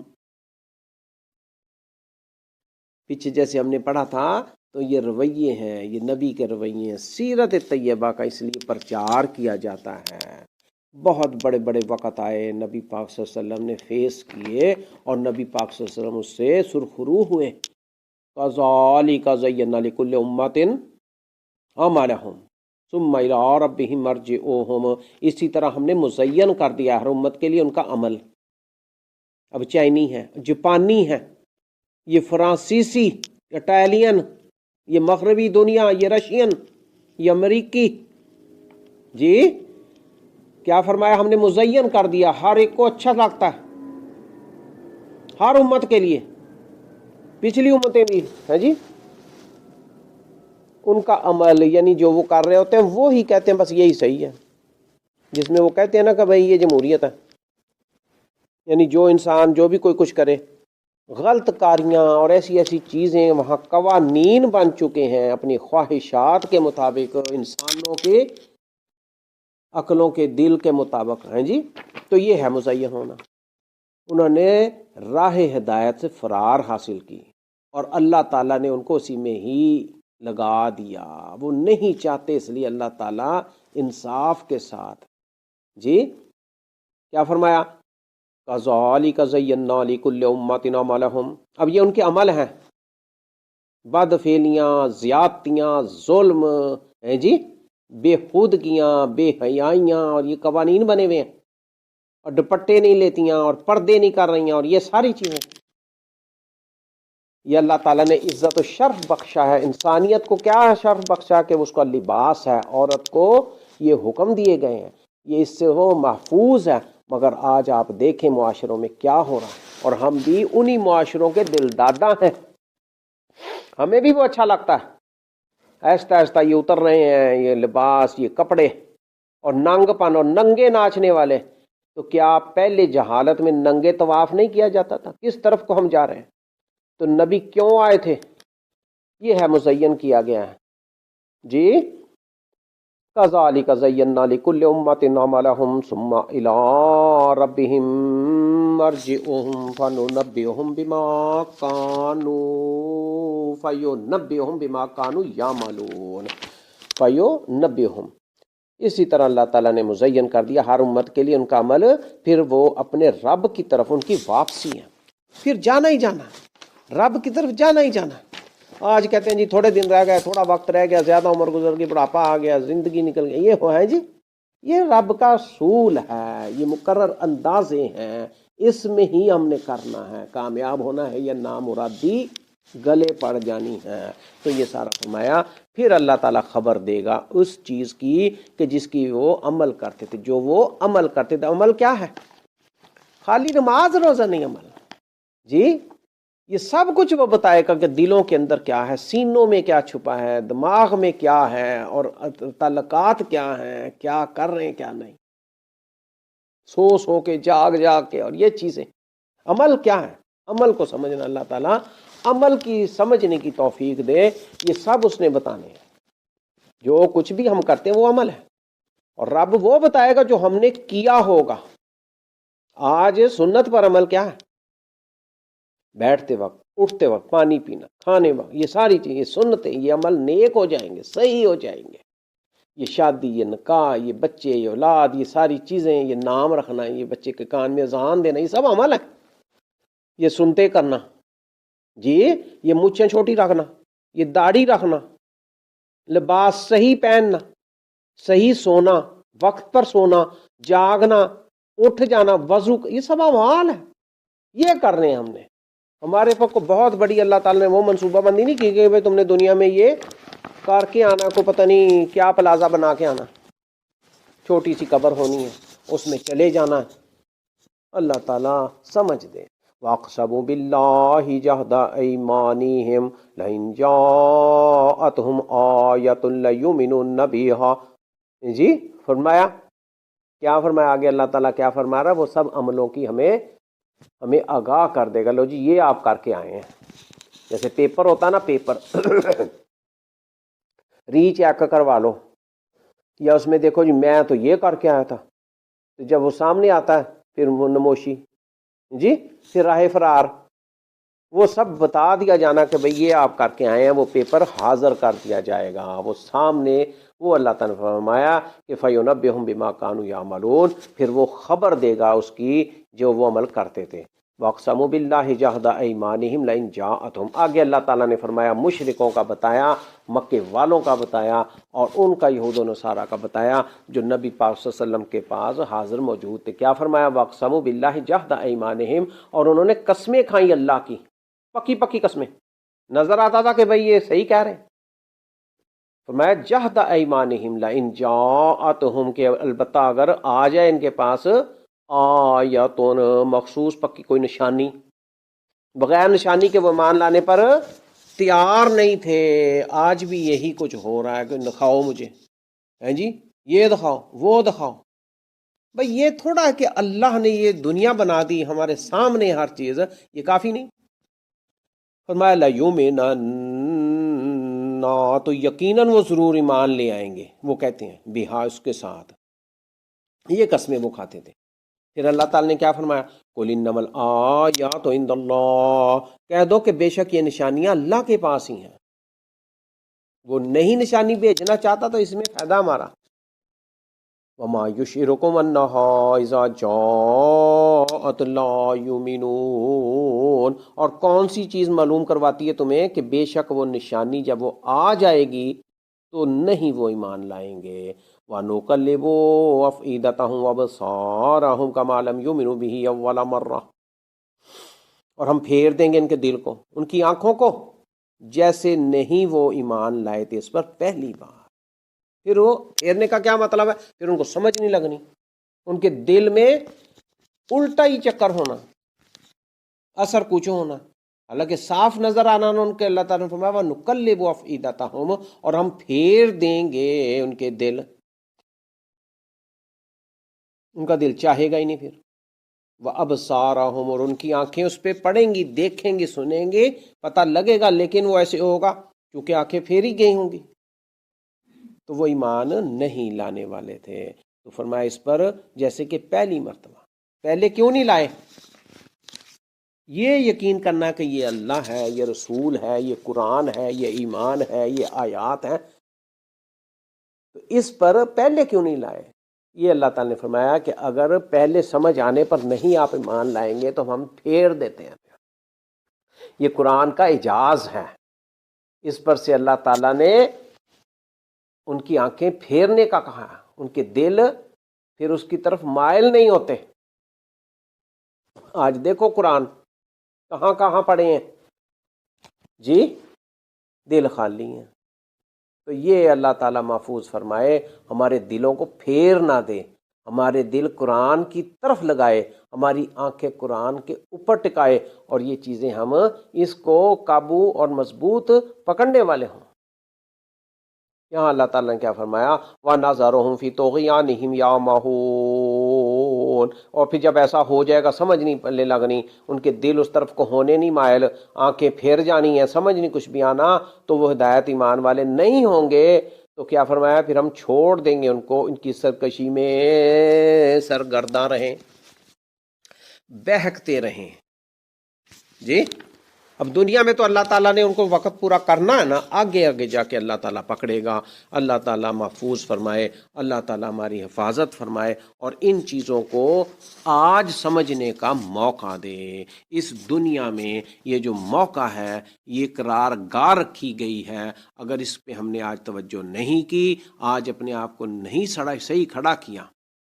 پیچھے جیسے ہم نے پڑھا تھا، تو یہ رویے ہیں، یہ نبی کے رویے ہیں، سیرت طیبہ کا اس لیے پرچار کیا جاتا ہے۔ بہت بڑے بڑے وقت آئے، نبی پاک صلی اللہ علیہ وسلم نے فیس کیے، اور نبی پاک صلی اللہ علیہ وسلم اس سے سرخرو ہوئے۔ کَذَلِكَ زَيَّنَّا لِكُلِّ أُمَّةٍ عَمَلَهُمْ ثُمَّ إِلَىٰ رَبِّهِمْ مَرْجِعُهُمْ، اسی طرح ہم نے مزین کر دیا ہر امت کے لیے ان کا عمل۔ اب چائنی ہے، جاپانی ہے، یہ فرانسیسی، اٹالین، یہ مغربی دنیا، یہ رشین، یہ امریکی، جی کیا فرمایا؟ ہم نے مزین کر دیا، ہر ایک کو اچھا لگتا ہے، ہر امت کے لیے، پچھلی امتیں بھی ہے جی، ان کا عمل یعنی جو وہ کر رہے ہوتے ہیں وہی کہتے ہیں بس یہی صحیح ہے، جس میں وہ کہتے ہیں نا کہ بھائی یہ جمہوریت ہے، یعنی جو انسان جو بھی کوئی کچھ کرے، غلط کاریاں اور ایسی ایسی چیزیں وہاں قوانین بن چکے ہیں اپنی خواہشات کے مطابق، انسانوں کے عقلوں کے دل کے مطابق ہیں جی، تو یہ ہے مزین ہونا۔ انہوں نے راہ ہدایت سے فرار حاصل کی اور اللہ تعالیٰ نے ان کو اسی میں ہی لگا دیا، وہ نہیں چاہتے، اس لیے اللہ تعالیٰ انصاف کے ساتھ جی کیا فرمایا؟ کذالک زینا لکل امۃ عملہم، اب یہ ان کے عمل ہیں، بد فعلیاں، زیادتیاں، ظلم ہیں جی، بے خودگیاں، بے حیائیاں، اور یہ قوانین بنے ہوئے ہیں، اور دوپٹے نہیں لیتیاں اور پردے نہیں کر رہی ہیں، اور یہ ساری چیزیں یہ اللہ تعالیٰ نے عزت و شرف بخشا ہے۔ انسانیت کو کیا شرف بخشا کہ اس کا لباس ہے، عورت کو یہ حکم دیے گئے ہیں، یہ اس سے وہ محفوظ ہے، مگر آج آپ دیکھیں معاشروں میں کیا ہو رہا ہے، اور ہم بھی انہی معاشروں کے دل دادا ہیں، ہمیں بھی وہ اچھا لگتا ہے، آہستہ آہستہ یہ اتر رہے ہیں یہ لباس، یہ کپڑے، اور ننگ پن اور ننگے ناچنے والے۔ تو کیا پہلے جہالت میں ننگے طواف نہیں کیا جاتا تھا؟ کس طرف کو ہم جا رہے ہیں؟ تو نبی کیوں آئے تھے؟ یہ ہے مزین کیا گیا ہے جی، کذالک زینا لکل امۃ عملہم ثم الی ربہم مرجعہم فینبئہم بما کانوا یعملون، فینبئہم، اسی طرح اللہ تعالیٰ نے مزین کر دیا ہر امت کے لیے ان کا عمل، پھر وہ اپنے رب کی طرف ان کی واپسی ہے، پھر جانا ہی جانا، رب کی طرف جانا ہی جانا۔ آج کہتے ہیں جی تھوڑے دن رہ گئے، تھوڑا وقت رہ گیا، زیادہ عمر گزر گئی، بڑھاپا آ گیا، زندگی نکل گئی، یہ ہو ہے جی، یہ رب کا اصول ہے، یہ مقرر اندازے ہیں، اس میں ہی ہم نے کرنا ہے، کامیاب ہونا ہے یا نامرادی گلے پڑ جانی ہے۔ تو یہ سارا فرمایا، پھر اللہ تعالیٰ خبر دے گا اس چیز کی کہ جس کی وہ عمل کرتے تھے، جو وہ عمل کرتے تھے۔ عمل کیا ہے؟ خالی نماز روزہ نہیں عمل جی، یہ سب کچھ وہ بتائے گا کہ دلوں کے اندر کیا ہے، سینوں میں کیا چھپا ہے، دماغ میں کیا ہے، اور تعلقات کیا ہیں، کیا کر رہے ہیں کیا نہیں، سو کے جاگ جاگ کے، اور یہ چیزیں عمل کیا ہے، عمل کو سمجھنا، اللہ تعالیٰ عمل کی سمجھنے کی توفیق دے، یہ سب اس نے بتانے ہیں، جو کچھ بھی ہم کرتے ہیں وہ عمل ہے، اور رب وہ بتائے گا جو ہم نے کیا ہوگا۔ آج سنت پر عمل کیا ہے؟ بیٹھتے وقت، اٹھتے وقت، پانی پینا، کھانے وقت، یہ ساری چیزیں، یہ سنتیں، یہ عمل نیک ہو جائیں گے، صحیح ہو جائیں گے، یہ شادی، یہ نکاح، یہ بچے، یہ اولاد، یہ ساری چیزیں، یہ نام رکھنا، یہ بچے کے کان میں اذان دینا، یہ سب عمل ہے، یہ سنتے کرنا جی، یہ مونچھیں چھوٹی رکھنا، یہ داڑھی رکھنا، لباس صحیح پہننا، صحیح سونا، وقت پر سونا، جاگنا، اٹھ جانا، وضو، یہ سب اعمال ہے، یہ کر رہے ہیں ہم نے۔ ہمارے کو بہت بڑی اللہ تعالیٰ نے وہ منصوبہ بندی نہیں کی کہ بھائی تم نے دنیا میں یہ کر کے آنا، کو پتہ نہیں کیا پلازا بنا کے آنا، چھوٹی سی قبر ہونی ہے، اس میں چلے جانا ہے۔ اللہ تعالیٰ سمجھ دے۔ وَأَقْسَمُوا بِاللَّهِ جَهْدَ أَيْمَانِهِمْ لَئِنْ جَاءَتْهُمْ آیَةٌ لَيُؤْمِنُنَّ بِهَا، جی فرمایا کیا فرمایا آگے؟ اللہ تعالیٰ کیا فرما رہا ہے؟ وہ سب عملوں کی ہمیں آگاہ کر دے گا، لو جی یہ آپ کر کے آئے ہیں، جیسے پیپر ہوتا نا، پیپر ری چیک کروا لو، یا اس میں دیکھو جی میں تو یہ کر کے آیا تھا، تو جب وہ سامنے آتا ہے پھر وہ نموشی جی، پھر راہ فرار، وہ سب بتا دیا جانا کہ بھئی یہ آپ کر کے آئے ہیں، وہ پیپر حاضر کر دیا جائے گا وہ سامنے، وہ اللہ تعالیٰ نے فرمایا کہ فَيُنَبِّئُهُم بِمَا كَانُوا يَعْمَلُونَ، پھر وہ خبر دے گا اس کی جو وہ عمل کرتے تھے۔ وَأَقْسَمُوا بِاللَّهِ جَهْدَ أَيْمَانِهِمْ لَئِن جَاءَتْهُمْ، آگے اللہ تعالیٰ نے فرمایا مشرکوں کا بتایا، مکے والوں کا بتایا، اور ان کا یہود و نصارہ کا بتایا جو نبی پاک صلی اللہ علیہ وسلم کے پاس حاضر موجود تھے۔ کیا فرمایا؟ وَأَقْسَمُوا بِاللَّهِ جَهْدَ أَيْمَانِهِمْ، اور انہوں نے قسمیں کھائیں اللہ کی، پکی پکی قسمیں، نظر آتا تھا کہ بھئی یہ صحیح کہہ رہے ہیں۔ فرمایا جہد ایمانہم لئن جاءتہم، کہ البتہ اگر آ جائے ان کے پاس آیاتن مخصوص پکی کوئی نشانی، بغیر نشانی کے وہ مان لانے پر تیار نہیں تھے۔ آج بھی یہی کچھ ہو رہا ہے کہ دکھاؤ مجھے، ہیں جی یہ دکھاؤ وہ دکھاؤ۔ بھئی یہ تھوڑا ہے کہ اللہ نے یہ دنیا بنا دی ہمارے سامنے ہر چیز، یہ کافی نہیں؟ فرمایا لَيُؤْمِنَنَّ، تو یقیناً وہ ضرور ایمان لے آئیں گے، وہ کہتے ہیں بہا، اس کے ساتھ، یہ قسمیں وہ کھاتے تھے۔ پھر اللہ تعالیٰ نے کیا فرمایا؟ قُلْ إِنَّمَا الْآيَاتُ عِندَ اللَّهِ، کہہ دو کہ بے شک یہ نشانیاں اللہ کے پاس ہی ہیں، وہ نہیں نشانی بھیجنا چاہتا تو اس میں فائدہ ہمارا۔ وَمَا يُشْعِرُكُمْ أَنَّهَا إِذَا جَاءَتْ لَا يُؤْمِنُونَ، اور کون سی چیز معلوم کرواتی ہے تمہیں کہ بے شک وہ نشانی جب وہ آ جائے گی تو نہیں وہ ایمان لائیں گے۔ وَنُقَلِّبُ أَفْئِدَتَهُمْ وَأَبْصَارَهُمْ كَمَا لَمْ يُؤْمِنُوا بِهِ أَوَّلَ مَرَّةٍ، اور ہم پھیر دیں گے ان کے دل کو، ان کی آنکھوں کو، جیسے نہیں وہ ایمان لائے تھے اس پر پہلی بار۔ پھر وہ پھیرنے کا کیا مطلب ہے؟ پھر ان کو سمجھ نہیں لگنی، ان کے دل میں الٹا ہی چکر ہونا، اثر کچھ ہونا، حالانکہ صاف نظر آنا ان کے۔ اللہ تعالیٰ نے فرمایا وَنُقَلِّبُ أَفْئِدَتَهُمْ، اور ہم پھیر دیں گے ان کے دل، ان کا دل چاہے گا ہی نہیں پھر۔ وَأَبْصَارَهُمْ، اور ان کی آنکھیں اس پہ پڑیں گی، دیکھیں گی، سنیں گے، پتہ لگے گا، لیکن وہ ایسے ہوگا کیونکہ آنکھیں پھیری گئی ہوں گی، تو وہ ایمان نہیں لانے والے تھے۔ تو فرمایا اس پر جیسے کہ پہلی مرتبہ، پہلے کیوں نہیں لائے؟ یہ یقین کرنا کہ یہ اللہ ہے، یہ رسول ہے، یہ قرآن ہے، یہ ایمان ہے، یہ آیات ہیں، تو اس پر پہلے کیوں نہیں لائے؟ یہ اللہ تعالیٰ نے فرمایا کہ اگر پہلے سمجھ آنے پر نہیں آپ ایمان لائیں گے تو ہم پھیر دیتے ہیں۔ یہ قرآن کا اعجاز ہے، اس پر سے اللہ تعالیٰ نے ان کی آنکھیں پھیرنے کا کہا، ان کے دل پھر اس کی طرف مائل نہیں ہوتے۔ آج دیکھو قرآن کہاں کہاں پڑے ہیں جی، دل خالی ہیں۔ تو یہ اللہ تعالیٰ محفوظ فرمائے ہمارے دلوں کو پھیر نہ دے، ہمارے دل قرآن کی طرف لگائے، ہماری آنکھیں قرآن کے اوپر ٹکائے، اور یہ چیزیں ہم اس کو قابو اور مضبوط پکڑنے والے ہوں۔ یہاں اللہ تعالیٰ نے کیا فرمایا؟ وَنَذَرُهُمْ فِي طُغْيَانِهِمْ يَعْمَهُونَ، اور پھر جب ایسا ہو جائے گا، سمجھ نہیں لگنی، ان کے دل اس طرف کو ہونے نہیں مائل، آنکھیں پھیر جانی ہیں، سمجھ نہیں کچھ بھی آنا، تو وہ ہدایت ایمان والے نہیں ہوں گے۔ تو کیا فرمایا؟ پھر ہم چھوڑ دیں گے ان کو، ان کی سرکشی میں سرگرداں رہیں، بہکتے رہیں جی۔ اب دنیا میں تو اللہ تعالیٰ نے ان کو وقت پورا کرنا ہے نا، آگے آگے جا کے اللہ تعالیٰ پکڑے گا۔ اللہ تعالیٰ محفوظ فرمائے، اللہ تعالیٰ ہماری حفاظت فرمائے، اور ان چیزوں کو آج سمجھنے کا موقع دے۔ اس دنیا میں یہ جو موقع ہے، یہ قرار گاہ رکھی گئی ہے، اگر اس پہ ہم نے آج توجہ نہیں کی، آج اپنے آپ کو نہیں صحیح کھڑا کیا،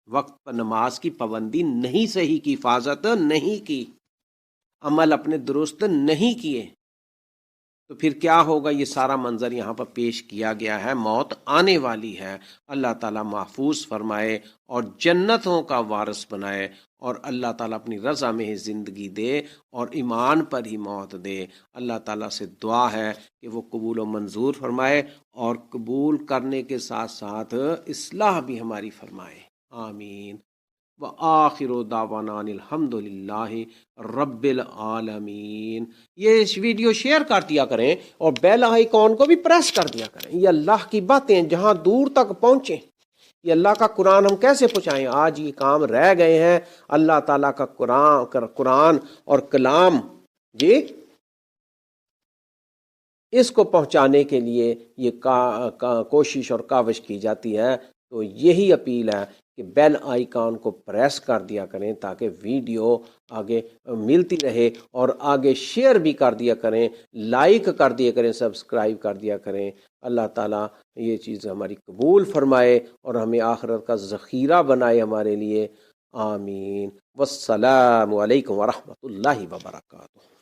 وقت پر نماز کی پابندی نہیں صحیح کی، حفاظت نہیں کی، عمل اپنے درست نہیں کیے، تو پھر کیا ہوگا؟ یہ سارا منظر یہاں پر پیش کیا گیا ہے، موت آنے والی ہے۔ اللہ تعالیٰ محفوظ فرمائے اور جنتوں کا وارث بنائے، اور اللہ تعالیٰ اپنی رضا میں ہی زندگی دے اور ایمان پر ہی موت دے۔ اللہ تعالیٰ سے دعا ہے کہ وہ قبول و منظور فرمائے، اور قبول کرنے کے ساتھ ساتھ اصلاح بھی ہماری فرمائے، آمین۔ وآخر دعوانا الحمد للہ رب العالمین۔ یہ ویڈیو شیئر کر دیا کریں اور بیل آئیکن کو بھی پریس کر دیا کریں۔ یہ اللہ کی باتیں جہاں دور تک پہنچیں، یہ اللہ کا قرآن ہم کیسے پہنچائیں؟ آج یہ کام رہ گئے ہیں۔ اللہ تعالیٰ کا قرآن اور کلام جی، اس کو پہنچانے کے لیے یہ کوشش اور کاوش کی جاتی ہے۔ تو یہی اپیل ہے کہ بیل آئیکن کو پریس کر دیا کریں تاکہ ویڈیو آگے ملتی رہے، اور آگے شیئر بھی کر دیا کریں، لائک کر دیا کریں، سبسکرائب کر دیا کریں۔ اللہ تعالیٰ یہ چیز ہماری قبول فرمائے اور ہمیں آخرت کا ذخیرہ بنائے ہمارے لیے، آمین۔ والسلام علیکم ورحمۃ اللہ وبرکاتہ۔